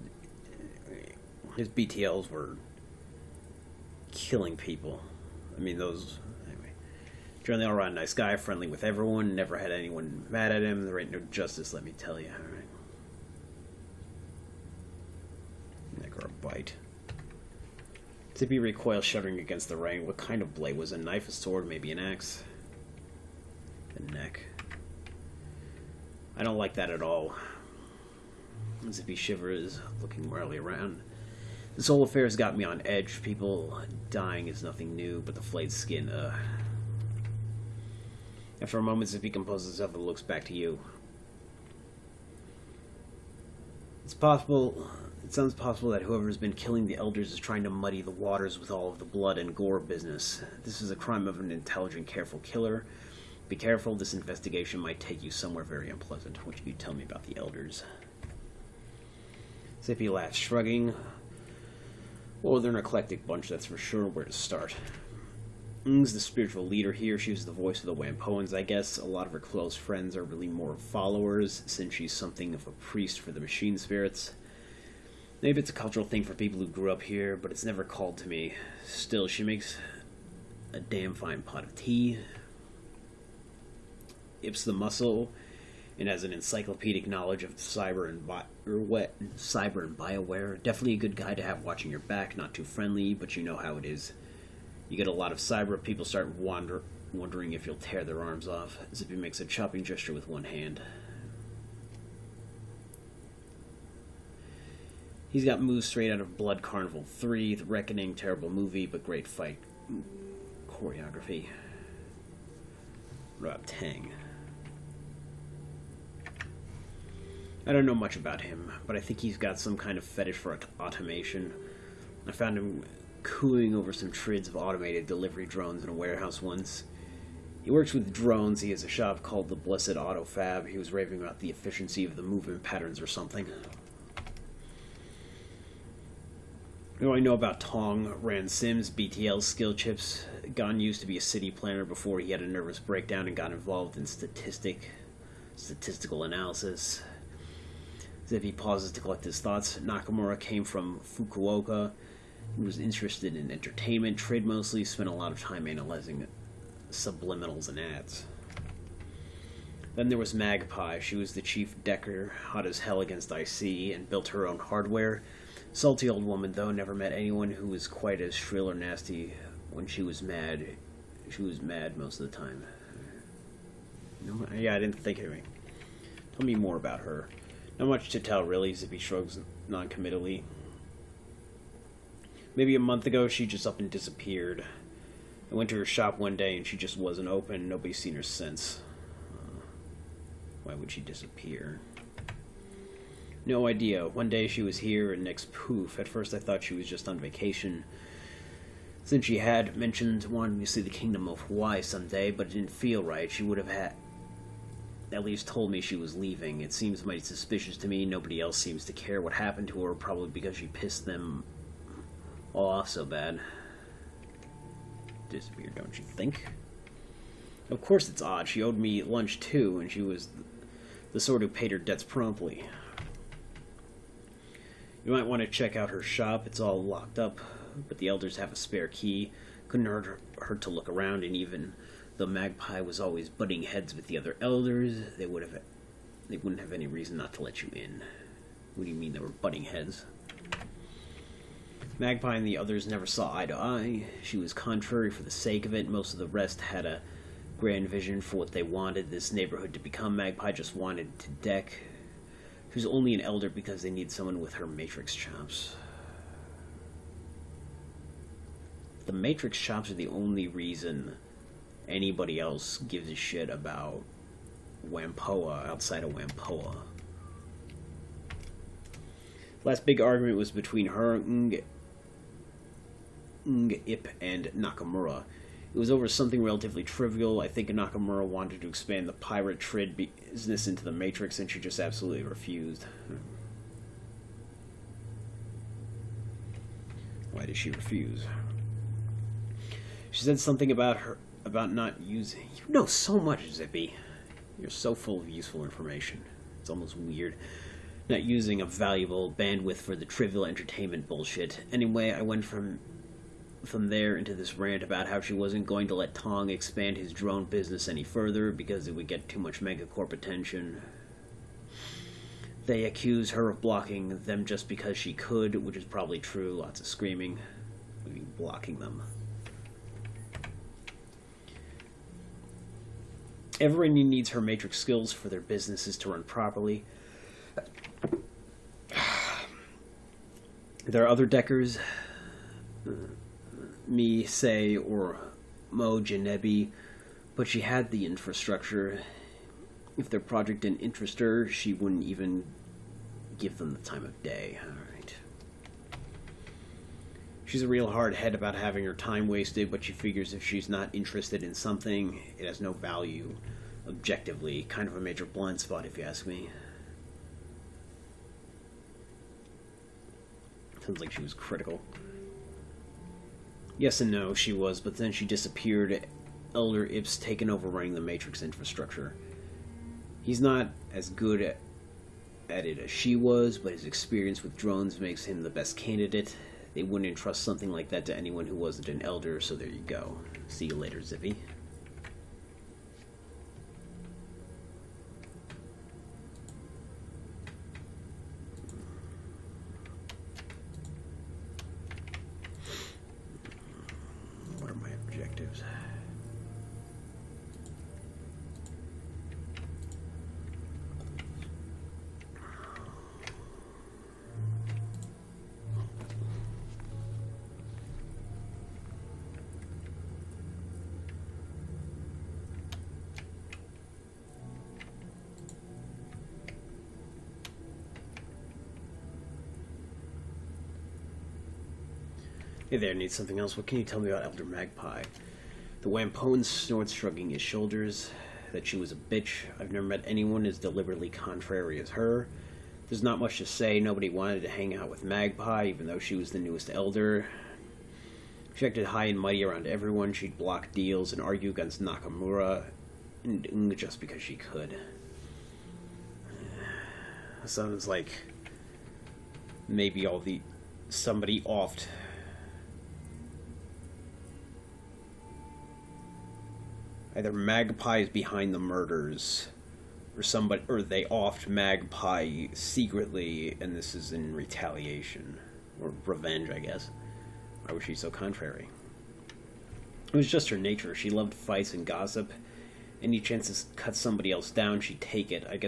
BTLs were killing people. I mean, those... Anyway. Generally all around nice guy, friendly with everyone, never had anyone mad at him. There ain't no justice, let me tell you. Alright. Neck or a bite. Zippy recoils, shuddering against the rain. What kind of blade? Was it a knife, a sword, maybe an axe? The neck. I don't like that at all. Zippy shivers, looking warily around. This whole affair has got me on edge. People dying is nothing new, but the flayed skin, After a moment, Zippy composes himself and looks back to you. It's possible... It sounds possible that whoever's been killing the elders is trying to muddy the waters with all of the blood and gore business. This is a crime of an intelligent, careful killer. Be careful, this investigation might take you somewhere very unpleasant. What can you tell me about the elders? Zippy laughs, shrugging. Well, they're an eclectic bunch, that's for sure. Where to start? Ng's the spiritual leader here. She's the voice of the Wampoans, I guess. A lot of her close friends are really more followers, since she's something of a priest for the machine spirits. Maybe it's a cultural thing for people who grew up here, but it's never called to me. Still, she makes a damn fine pot of tea. Ips the muscle, and has an encyclopedic knowledge of cyber and BioWare. Definitely a good guy to have watching your back. Not too friendly, but you know how it is. You get a lot of cyber, people start wondering if you'll tear their arms off. Zippy makes a chopping gesture with one hand. He's got moves straight out of Blood Carnival 3, The Reckoning, terrible movie, but great fight choreography. What about Tang? I don't know much about him, but I think he's got some kind of fetish for automation. I found him cooing over some trids of automated delivery drones in a warehouse once. He works with drones. He has a shop called the Blessed Auto Fab. He was raving about the efficiency of the movement patterns or something. What do I know about Tong? Ran Sims, BTL, skill chips. Gon used to be a city planner before he had a nervous breakdown and got involved in statistical analysis. Zippy pauses to collect his thoughts. Nakamura came from Fukuoka. He was interested in entertainment, trade mostly, spent a lot of time analyzing subliminals and ads. Then there was Magpie. She was the chief decker, hot as hell against IC, and built her own hardware. Salty old woman, though, never met anyone who was quite as shrill or nasty when she was mad. She was mad most of the time. Yeah, I didn't think of it. Tell me more about her. Not much to tell, really. Zippy shrugs non-committally. Maybe a month ago, she just up and disappeared. I went to her shop one day and she just wasn't open. Nobody's seen her since. Why would she disappear? No idea. One day she was here and next poof. At first I thought she was just on vacation, since she had mentioned wanting to see the Kingdom of Hawaii someday, but it didn't feel right. She would have at least told me she was leaving. It seems mighty suspicious to me. Nobody else seems to care what happened to her, probably because she pissed them all off so bad. Disappeared, don't you think? Of course it's odd. She owed me lunch too, and she was the sort who paid her debts promptly. You might want to check out her shop. It's all locked up, but the elders have a spare key. Couldn't hurt to look around, and even though Magpie was always butting heads with the other elders, they wouldn't have any reason not to let you in. What do you mean they were butting heads? Magpie and the others never saw eye to eye. She was contrary for the sake of it. Most of the rest had a grand vision for what they wanted this neighborhood to become. Magpie just wanted to deck. She was only an elder because they need someone with her matrix chops. The matrix chops are the only reason anybody else gives a shit about Whampoa outside of Whampoa. Last big argument was between her, Ip, and Nakamura. It was over something relatively trivial. I think Nakamura wanted to expand the pirate trade business into the Matrix, and she just absolutely refused. Why did she refuse? She said something about not using... You know so much, Zippy. You're so full of useful information. It's almost weird. Not using a valuable bandwidth for the trivial entertainment bullshit. Anyway, I went from there into this rant about how she wasn't going to let Tong expand his drone business any further because it would get too much megacorp attention. They accuse her of blocking them just because she could, which is probably true. Lots of screaming. I mean, blocking them. Everyone needs her matrix skills for their businesses to run properly. There are other deckers, me, Say, or Mo Janebi, but she had the infrastructure. If their project didn't interest her, she wouldn't even give them the time of day. Alright. She's a real hard head about having her time wasted, but she figures if she's not interested in something, it has no value objectively. Kind of a major blind spot, if you ask me. Sounds like she was critical. Yes and no, she was, but then she disappeared. Elder Ip's taken over running the Matrix infrastructure. He's not as good at it as she was, but his experience with drones makes him the best candidate. They wouldn't entrust something like that to anyone who wasn't an elder, so there you go. See you later, Zippy. What are my objectives? Hey there, need something else? What can you tell me about Elder Magpie? The Whampoan snorts, shrugging his shoulders. That she was a bitch. I've never met anyone as deliberately contrary as her. There's not much to say. Nobody wanted to hang out with Magpie, even though she was the newest elder. She acted high and mighty around everyone. She'd block deals and argue against Nakamura, and just because she could. Sounds like maybe somebody offed. Either Magpie is behind the murders, or they offed Magpie secretly, and this is in retaliation. Or revenge, I guess. Why was she so contrary? It was just her nature. She loved fights and gossip. Any chance to cut somebody else down, she'd take it. I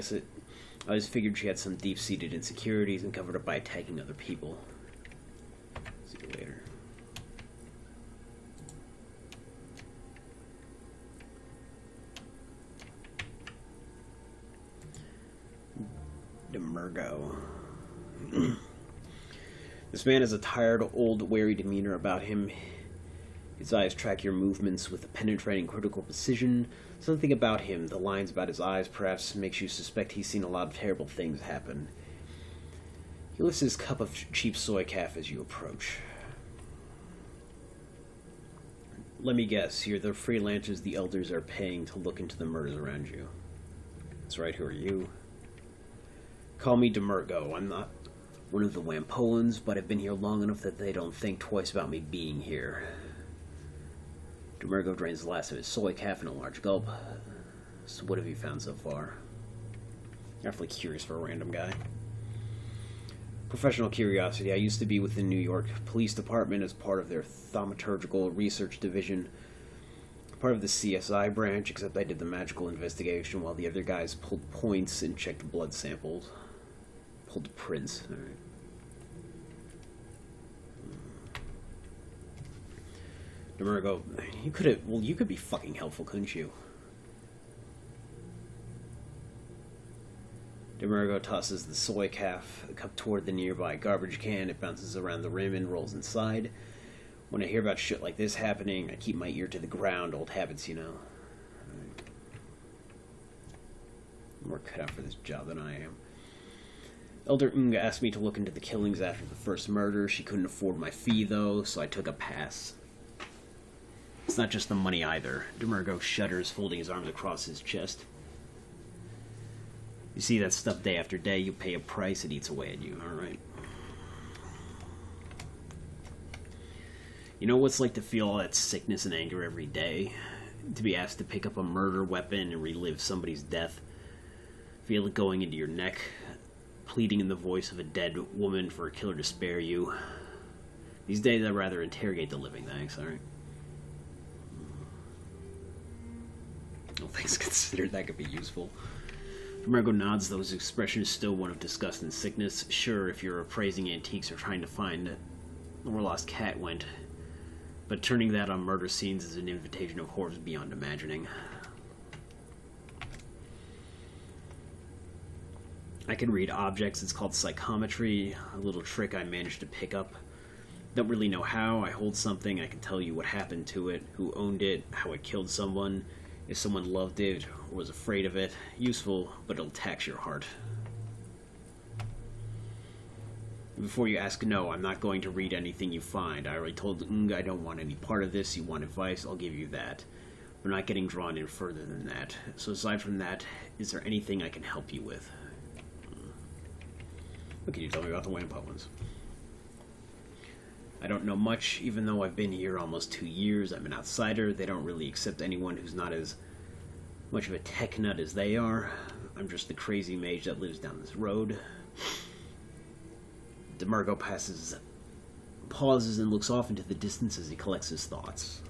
always figured she had some deep-seated insecurities and covered up by attacking other people. See you later. Demergo. This man has a tired, old, wary demeanor about him. His eyes track your movements with a penetrating, critical precision. Something about him, the lines about his eyes perhaps, makes you suspect he's seen a lot of terrible things happen. He lifts his cup of cheap soy calf as you approach. Let me guess, you're the freelancers the elders are paying to look into the murders around you. That's right, who are you? Call me Demergo. I'm not one of the Wampoans, but I've been here long enough that they don't think twice about me being here. Demergo drains the last of his soy calf in a large gulp. So what have you found so far? You're awfully curious for a random guy. Professional curiosity. I used to be with the New York Police Department as part of their thaumaturgical research division. Part of the CSI branch, except I did the magical investigation while the other guys pulled points and checked blood samples. Pulled prints. All right. Demergo, you could be fucking helpful, couldn't you? Demergo tosses the soy calf, the cup toward the nearby garbage can. It bounces around the rim and rolls inside. When I hear about shit like this happening, I keep my ear to the ground. Old habits, you know. I'm more cut out for this job than I am. Elder Unga asked me to look into the killings after the first murder. She couldn't afford my fee, though, so I took a pass. It's not just the money, either. Demergo shudders, folding his arms across his chest. You see that stuff day after day, you pay a price, it eats away at you, alright? You know what it's like to feel all that sickness and anger every day? To be asked to pick up a murder weapon and relive somebody's death? Feel it going into your neck, pleading in the voice of a dead woman for a killer to spare you. These days I'd rather interrogate the living, thanks, alright? All things considered, that could be useful. Demergo nods, though his expression is still one of disgust and sickness. Sure, if you're appraising antiques or trying to find where a lost cat went, but turning that on murder scenes is an invitation of horrors beyond imagining. I can read objects. It's called psychometry, a little trick I managed to pick up. Don't really know how. I hold something, I can tell you what happened to it, who owned it, how it killed someone, if someone loved it or was afraid of it. Useful, but it'll tax your heart. Before you ask, no, I'm not going to read anything you find. I already told Unga I don't want any part of this. You want advice, I'll give you that. We're not getting drawn in further than that. So aside from that, is there anything I can help you with? What can you tell me about the Wampoans? I don't know much, even though I've been here almost 2 years. I'm an outsider. They don't really accept anyone who's not as much of a tech nut as they are. I'm just the crazy mage that lives down this road. Demergo pauses and looks off into the distance as he collects his thoughts.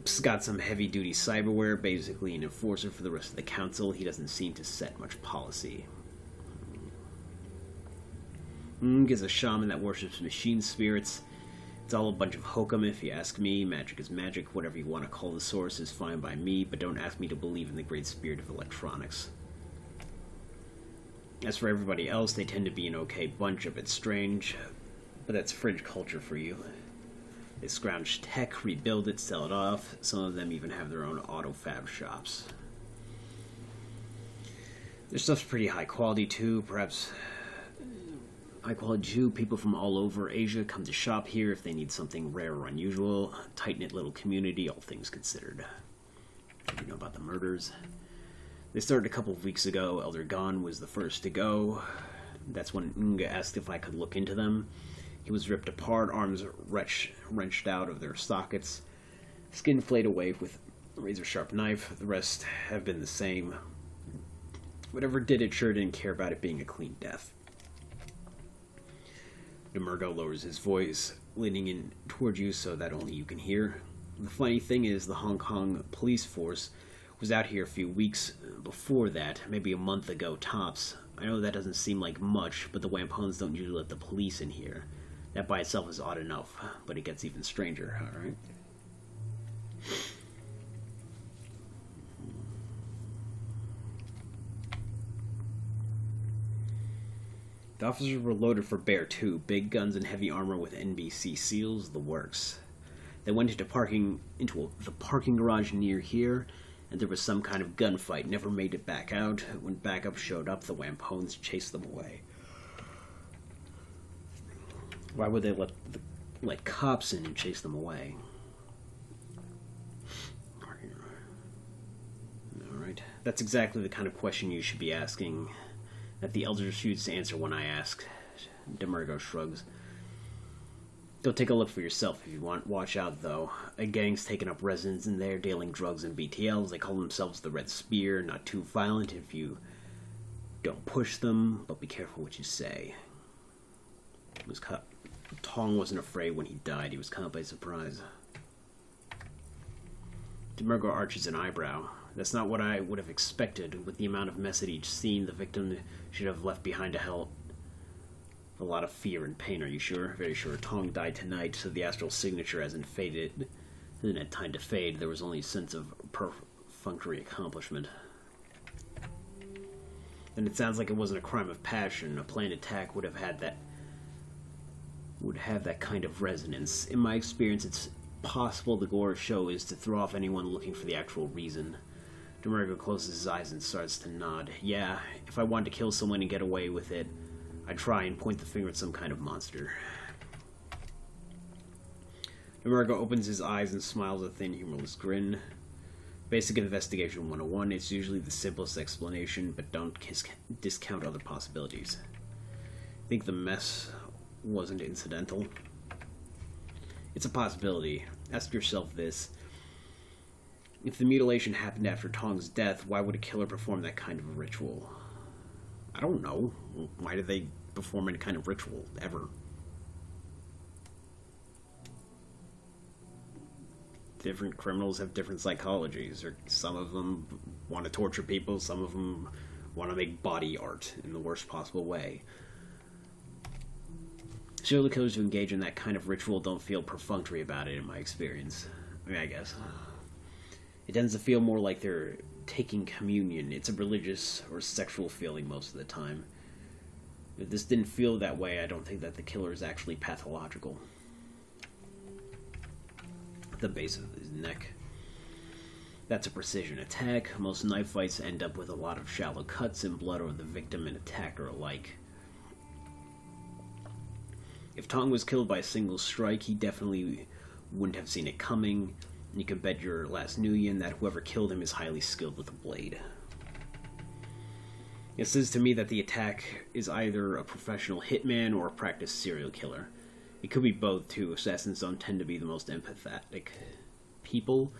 He's got some heavy-duty cyberware, basically an enforcer for the rest of the council. He doesn't seem to set much policy. Is a shaman that worships machine spirits. It's all a bunch of hokum if you ask me. Magic is magic. Whatever you want to call the source is fine by me, but don't ask me to believe in the great spirit of electronics. As for everybody else, they tend to be an okay bunch, a bit strange, but that's fringe culture for you. They scrounge tech, rebuild it, sell it off. Some of them even have their own auto fab shops. Their stuff's pretty high quality too, perhaps high quality too. People from all over Asia come to shop here if they need something rare or unusual. Tight-knit little community, all things considered. You know about the murders? They started a couple of weeks ago. Elder Gon was the first to go. That's when Unga asked if I could look into them. He was ripped apart, arms wrenched out of their sockets, skin flayed away with a razor-sharp knife. The rest have been the same. Whatever did it sure didn't care about it being a clean death. Demergo lowers his voice, leaning in toward you so that only you can hear. The funny thing is, the Hong Kong police force was out here a few weeks before that, maybe a month ago tops. I know that doesn't seem like much, but the Wampoans don't usually let the police in here. That by itself is odd enough, but it gets even stranger, alright? The officers were loaded for bear too. Big guns and heavy armor with NBC seals, the works. They went into the parking garage near here, and there was some kind of gunfight. Never made it back out. When backup showed up, the Wampones chased them away. Why would they let cops in and chase them away? Alright. That's exactly the kind of question you should be asking, that the Elder refused to answer when I ask. Demergo shrugs. Go take a look for yourself if you want. Watch out, though. A gang's taken up residence in there, dealing drugs and BTLs. They call themselves the Red Spear. Not too violent if you don't push them, but be careful what you say. Tong wasn't afraid when he died. He was caught by surprise. Demergo arches an eyebrow. That's not what I would have expected. With the amount of mess at each scene, the victim should have left behind a lot of fear and pain. Are you sure? Very sure. Tong died tonight, so the astral signature hasn't faded. Hasn't had time to fade. There was only a sense of perfunctory accomplishment. And it sounds like it wasn't a crime of passion. A planned attack would have that kind of resonance. In my experience, it's possible the gore show is to throw off anyone looking for the actual reason. Demergo closes his eyes and starts to nod. Yeah, if I wanted to kill someone and get away with it, I'd try and point the finger at some kind of monster. Demergo opens his eyes and smiles a thin, humorless grin. Basic Investigation 101, it's usually the simplest explanation, but don't discount other possibilities. Think the mess wasn't incidental? It's a possibility. Ask yourself this. If the mutilation happened after Tong's death, why would a killer perform that kind of a ritual? I don't know. Why did they perform any kind of ritual, ever? Different criminals have different psychologies. Or some of them want to torture people, some of them want to make body art in the worst possible way. Serial killers who engage in that kind of ritual don't feel perfunctory about it, in my experience. I mean, I guess. It tends to feel more like they're taking communion. It's a religious or sexual feeling most of the time. If this didn't feel that way, I don't think that the killer is actually pathological. The base of his neck. That's a precision attack. Most knife fights end up with a lot of shallow cuts and blood over the victim and attacker alike. If Tong was killed by a single strike, he definitely wouldn't have seen it coming. And you can bet your last Nuyen that whoever killed him is highly skilled with a blade. It says to me that the attack is either a professional hitman or a practiced serial killer. It could be both, too. Assassins don't tend to be the most empathetic people.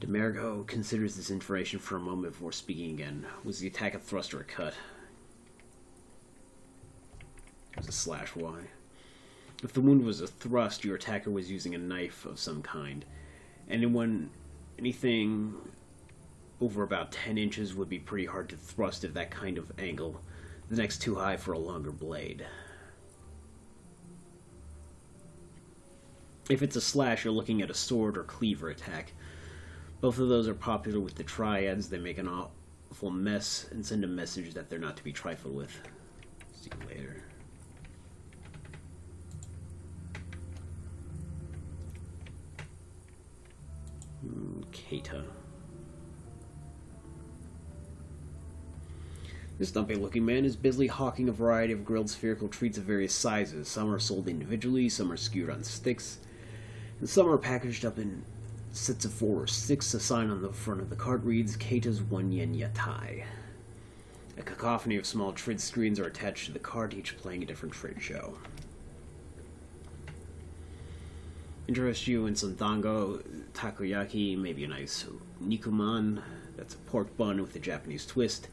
Demergo considers this information for a moment before speaking again. Was the attack a thrust or a cut? It was a slash. Why? If the wound was a thrust, your attacker was using a knife of some kind. Anything over about 10 inches would be pretty hard to thrust at that kind of angle. The neck's too high for a longer blade. If it's a slash, you're looking at a sword or cleaver attack. Both of those are popular with the triads. They make an awful mess and send a message that they're not to be trifled with. See you later. Keita. This dumpy-looking man is busily hawking a variety of grilled spherical treats of various sizes. Some are sold individually, some are skewered on sticks, and some are packaged up in sets of 4 or 6. A sign on the front of the cart reads, Keita's 1 yen yatai. A cacophony of small trid screens are attached to the cart, each playing a different trade show. Interest you in some dango, takoyaki, maybe a nice nikuman. That's a pork bun with a Japanese twist.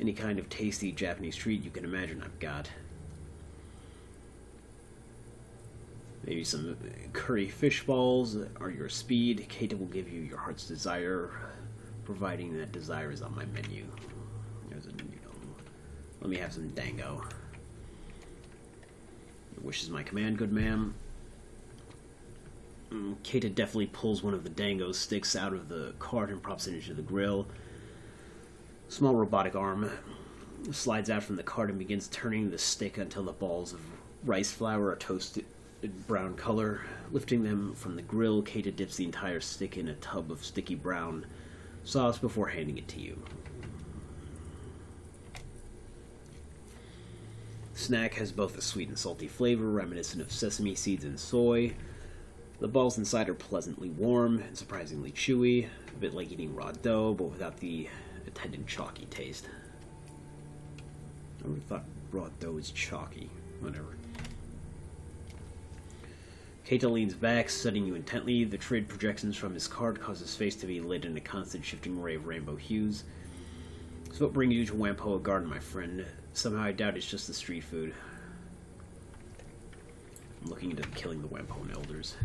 Any kind of tasty Japanese treat you can imagine I've got. Maybe some curry fish balls are your speed. Keita will give you your heart's desire, providing that desire is on my menu. There's a, let me have some dango. Your wish is my command, good ma'am. Keita definitely pulls one of the dango sticks out of the cart and props it into the grill. Small robotic arm Slides out from the cart and begins turning the stick until the balls of rice flour are toasted brown color. Lifting them from the grill, Keita dips the entire stick in a tub of sticky brown sauce before handing it to you. The snack has both a sweet and salty flavor, reminiscent of sesame seeds and soy. The balls inside are pleasantly warm and surprisingly chewy, a bit like eating raw dough, but without the attendant chalky taste. I would have thought raw dough was chalky. Whatever. Keita leans back, studying you intently. The trade projections from his card cause his face to be lit in a constant shifting array of rainbow hues. So what brings you to Wampoa Garden, my friend? Somehow I doubt it's just the street food. I'm looking into killing the Wampoan elders.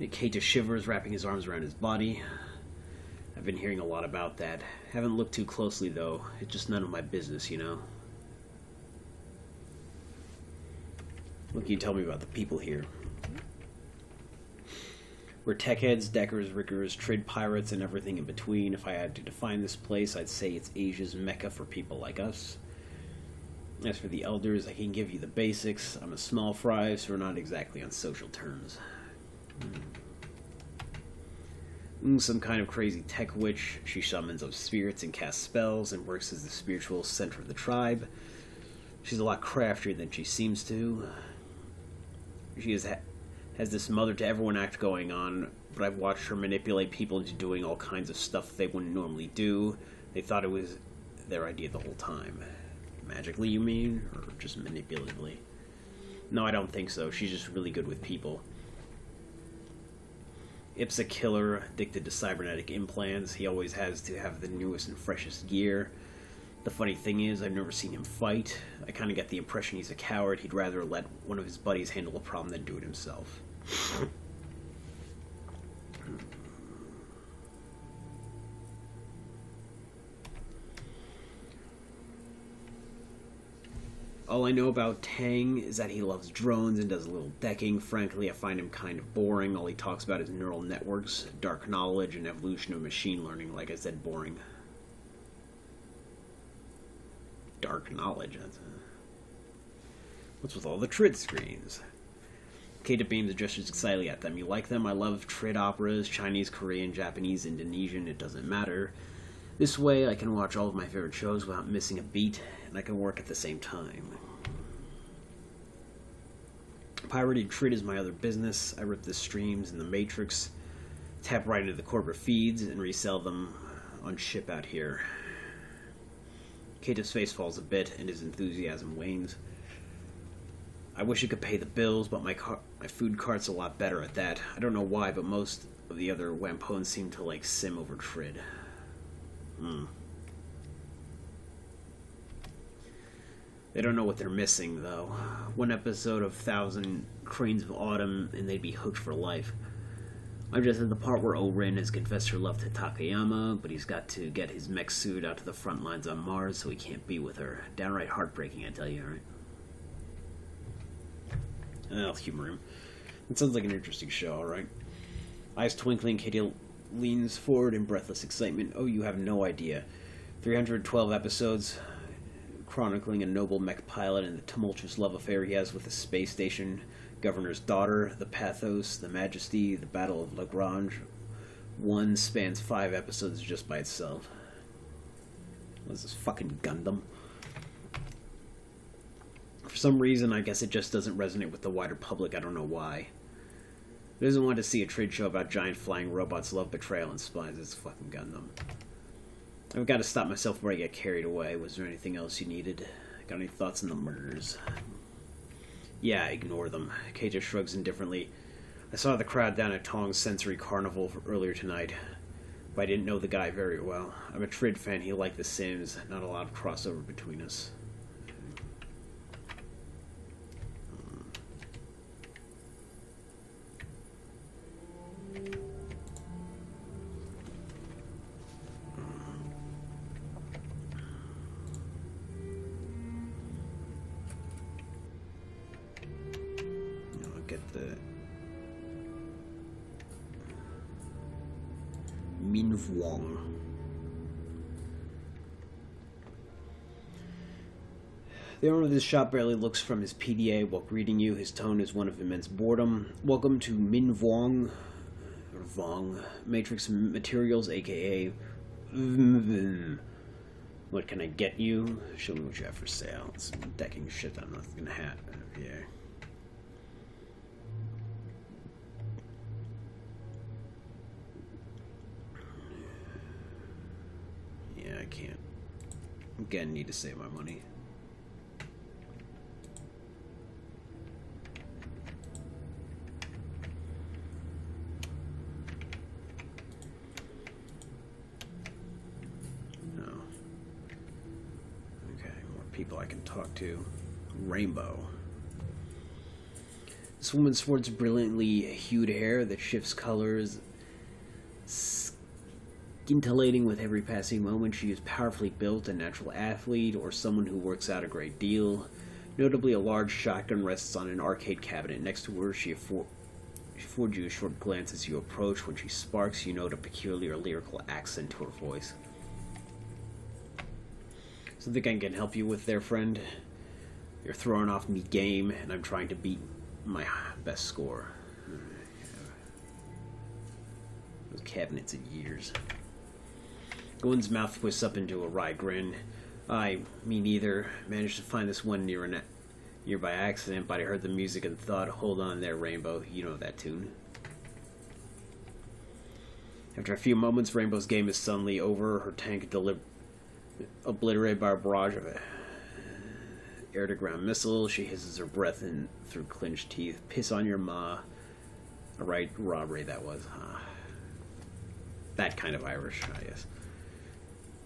Keita shivers, wrapping his arms around his body. I've been hearing a lot about that. Haven't looked too closely, though. It's just none of my business, you know? What can you tell me about the people here? We're tech heads, deckers, riggers, trade pirates, and everything in between. If I had to define this place, I'd say it's Asia's mecca for people like us. As for the elders, I can give you the basics. I'm a small fry, so we're not exactly on social terms. Some kind of crazy tech witch. She summons up spirits and casts spells and works as the spiritual center of the tribe. She's a lot craftier than she seems to. She has this mother to everyone act going on, but I've watched her manipulate people into doing all kinds of stuff they wouldn't normally do. They thought it was their idea the whole time. Magically, you mean? Or just manipulatively? No, I don't think so. She's just really good with people. Ip's a killer, addicted to cybernetic implants. He always has to have the newest and freshest gear. The funny thing is, I've never seen him fight. I kind of get the impression he's a coward. He'd rather let one of his buddies handle a problem than do it himself. All I know about Tang is that he loves drones and does a little decking. Frankly, I find him kind of boring. All he talks about is neural networks, dark knowledge, and evolution of machine learning. Like I said, boring. Dark knowledge. What's with all the Trid screens? Keita beams gestures excitedly at them. You like them? I love Trid operas, Chinese, Korean, Japanese, Indonesian. It doesn't matter. This way, I can watch all of my favorite shows without missing a beat, and I can work at the same time. Pirating Trid is my other business. I rip the streams in the Matrix, tap right into the corporate feeds, and resell them on ship out here. Keita's face falls a bit, and his enthusiasm wanes. I wish I could pay the bills, but my food cart's a lot better at that. I don't know why, but most of the other Wampoans seem to like sim over Trid. They don't know what they're missing, though. One episode of 1,000 Cranes of Autumn, and they'd be hooked for life. I'm just at the part where Orin has confessed her love to Takayama, but he's got to get his mech suit out to the front lines on Mars, so he can't be with her. Downright heartbreaking, I tell you, right? I'll humor him. It sounds like an interesting show, alright? Eyes twinkling, Katie leans forward in breathless excitement. Oh, you have no idea. 312 episodes, chronicling a noble mech pilot and the tumultuous love affair he has with the space station governor's daughter, the pathos, the majesty, the Battle of Lagrange. One spans 5 episodes just by itself. What is this, fucking Gundam? For some reason, I guess it just doesn't resonate with the wider public. I don't know why. Who doesn't want to see a trade show about giant flying robots, love, betrayal, and spies? It's fucking Gundam. I've got to stop myself before I get carried away. Was there anything else you needed? Got any thoughts on the murders? Yeah, ignore them. Keita shrugs indifferently. I saw the crowd down at Tong's Sensory Carnival earlier tonight, but I didn't know the guy very well. I'm a Trid fan. He liked The Sims. Not a lot of crossover between us. The owner of this shop barely looks from his PDA while greeting you. His tone is one of immense boredom. Welcome to Min Vuong, or Vong, Matrix Materials, aka... What can I get you? Show me what you have for sale. It's decking shit that I'm not gonna have. Yeah. Yeah, I can't. Again, need to save my money. No. Okay, more people I can talk to. Rainbow. This woman sports brilliantly hued hair that shifts colors, scintillating with every passing moment. She is powerfully built, a natural athlete, or someone who works out a great deal. Notably, a large shotgun rests on an arcade cabinet next to her. She affords you a short glance as you approach. When she sparks, you note a peculiar lyrical accent to her voice. Something I can help you with there, friend? You're throwing off me game, and I'm trying to beat my best score. Those cabinets in years. Gowen's mouth twists up into a wry grin. Me neither. Managed to find this one near by accident, but I heard the music and thought, hold on there, Rainbow. You know that tune. After a few moments, Rainbow's game is suddenly over. Her tank obliterated by a barrage of air-to-ground missiles. She hisses her breath in through clenched teeth. Piss on your ma. A right robbery that was. That kind of Irish, I guess.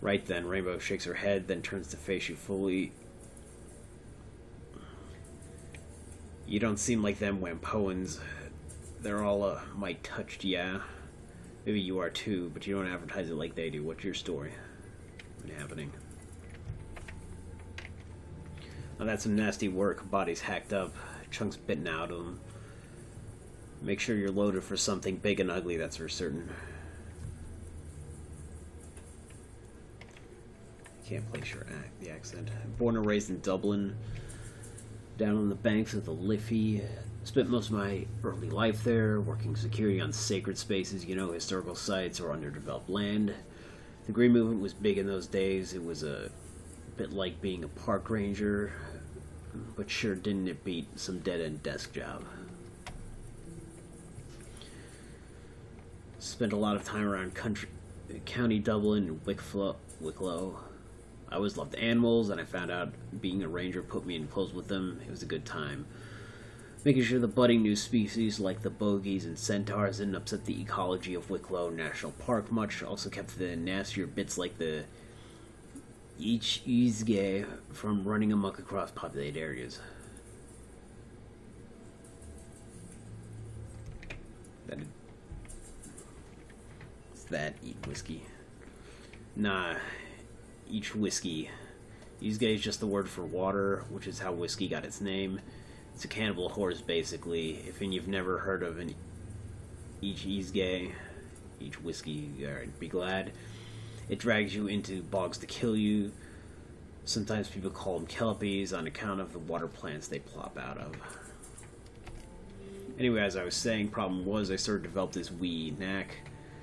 Right then, Rainbow shakes her head, then turns to face you fully. You don't seem like them Wampoans. They're all mite touched, yeah. Maybe you are too, but you don't advertise it like they do. What's your story? What's happening? Oh, that's some nasty work. Body's hacked up, chunks bitten out of them. Make sure you're loaded for something big and ugly, that's for certain. Can't place the accent. Born and raised in Dublin, down on the banks of the Liffey. Spent most of my early life there, working security on sacred spaces, you know, historical sites or underdeveloped land. The Green Movement was big in those days. It was a bit like being a park ranger, but sure didn't it beat some dead-end desk job. Spent a lot of time around County Dublin and Wicklow. I always loved animals, and I found out being a ranger put me in close with them. It was a good time. Making sure the budding new species like the bogies and centaurs didn't upset the ecology of Wicklow National Park much. Also kept the nastier bits like the Eachizge from running amok across populated areas. What's that? Eat whiskey? Nah. Each whiskey. Eachizge is just the word for water, which is how whiskey got its name. It's a cannibal horse, basically. If you've never heard of an Eachizge, each whiskey, alright, be glad. It drags you into bogs to kill you. Sometimes people call them kelpies on account of the water plants they plop out of. Anyway, as I was saying, problem was I started to develop this wee knack.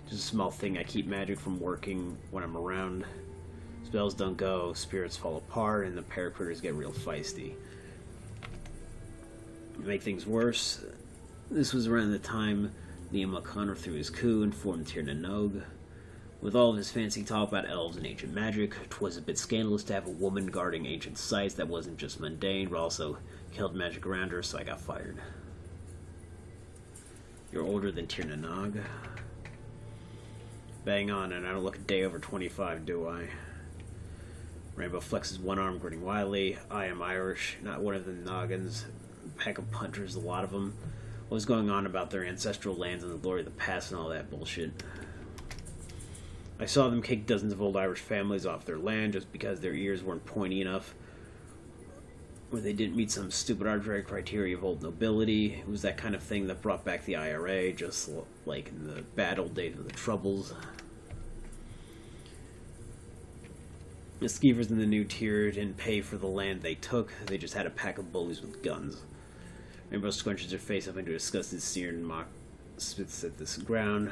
Just a small thing. I keep magic from working when I'm around. Spells don't go, spirits fall apart, and the paracritters get real feisty. To make things worse, this was around the time Liam O'Connor threw his coup and formed Tir na Nog. With all of his fancy talk about elves and ancient magic, 'twas a bit scandalous to have a woman guarding ancient sites that wasn't just mundane, but also killed magic around her, so I got fired. You're older than Tir na Nog? Bang on, and I don't look a day over 25, do I? Rainbow flexes one arm, grinning wildly. I am Irish, not one of the noggins. Pack of punchers, a lot of them. What was going on about their ancestral lands and the glory of the past and all that bullshit? I saw them kick dozens of old Irish families off their land just because their ears weren't pointy enough, or they didn't meet some stupid arbitrary criteria of old nobility. It was that kind of thing that brought back the IRA, just like in the bad old days of the Troubles. The skeevers in the new tier didn't pay for the land they took, they just had a pack of bullies with guns. Rainbow scrunches her face up into a disgusted sneer and mock spits at this ground.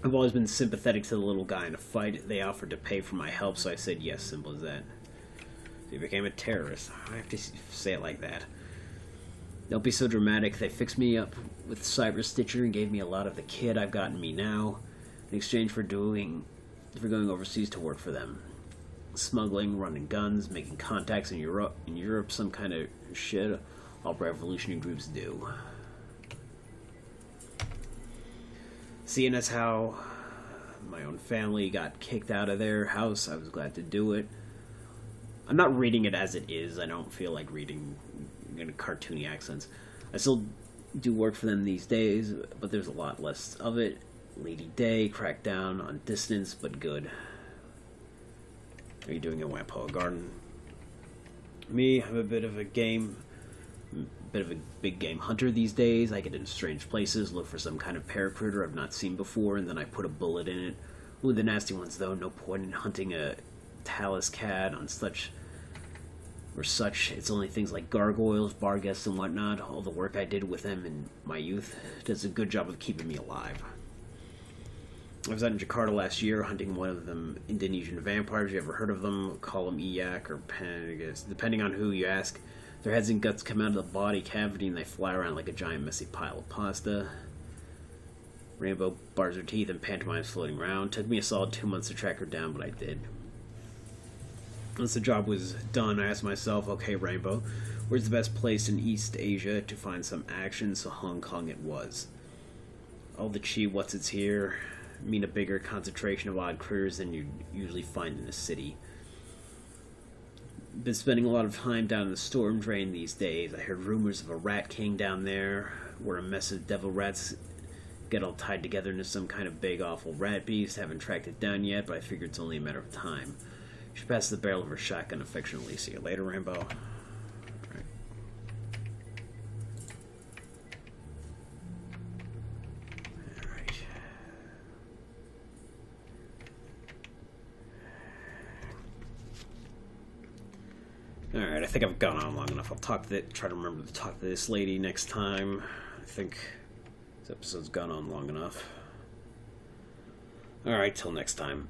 I've always been sympathetic to the little guy in a fight. They offered to pay for my help, so I said yes, simple as that. He became a terrorist. I have to say it like that. Don't be so dramatic. They fixed me up with Cyber Stitcher and gave me a lot of the kit I've got in me now, in exchange for going overseas to work for them. Smuggling, running guns, making contacts in Europe, some kind of shit all revolutionary groups do. Seeing as how my own family got kicked out of their house, I was glad to do it. I'm not reading it as it is. I don't feel like reading in cartoony accents. I still do work for them these days, but there's a lot less of it. Lady Day cracked down on distance, but good. Are you doing in Wampoa Garden? Me, I'm a bit of a big game hunter these days. I get into strange places, look for some kind of paracritter I've not seen before, and then I put a bullet in it. Ooh, the nasty ones though, no point in hunting a talus cat on such. It's only things like gargoyles, barghests, and whatnot. All the work I did with them in my youth does a good job of keeping me alive. I was out in Jakarta last year hunting one of them Indonesian vampires. You ever heard of them? Call them Iyak or Panagas. Depending on who you ask, their heads and guts come out of the body cavity and they fly around like a giant messy pile of pasta. Rainbow bars her teeth and pantomimes floating around. Took me a solid 2 months to track her down, but I did. Once the job was done, I asked myself, okay, Rainbow, where's the best place in East Asia to find some action? So Hong Kong it was. All the what's-its here mean a bigger concentration of odd critters than you'd usually find in a city. Been spending a lot of time down in the storm drain these days. I heard rumors of a rat king down there, where a mess of devil rats get all tied together into some kind of big awful rat beast. Haven't tracked it down yet, but I figure it's only a matter of time. She passes the barrel of her shotgun affectionately. See you later, Rainbow. Right. Alright, I think I've gone on long enough. I'll try to remember to talk to this lady next time. I think this episode's gone on long enough. Alright, till next time.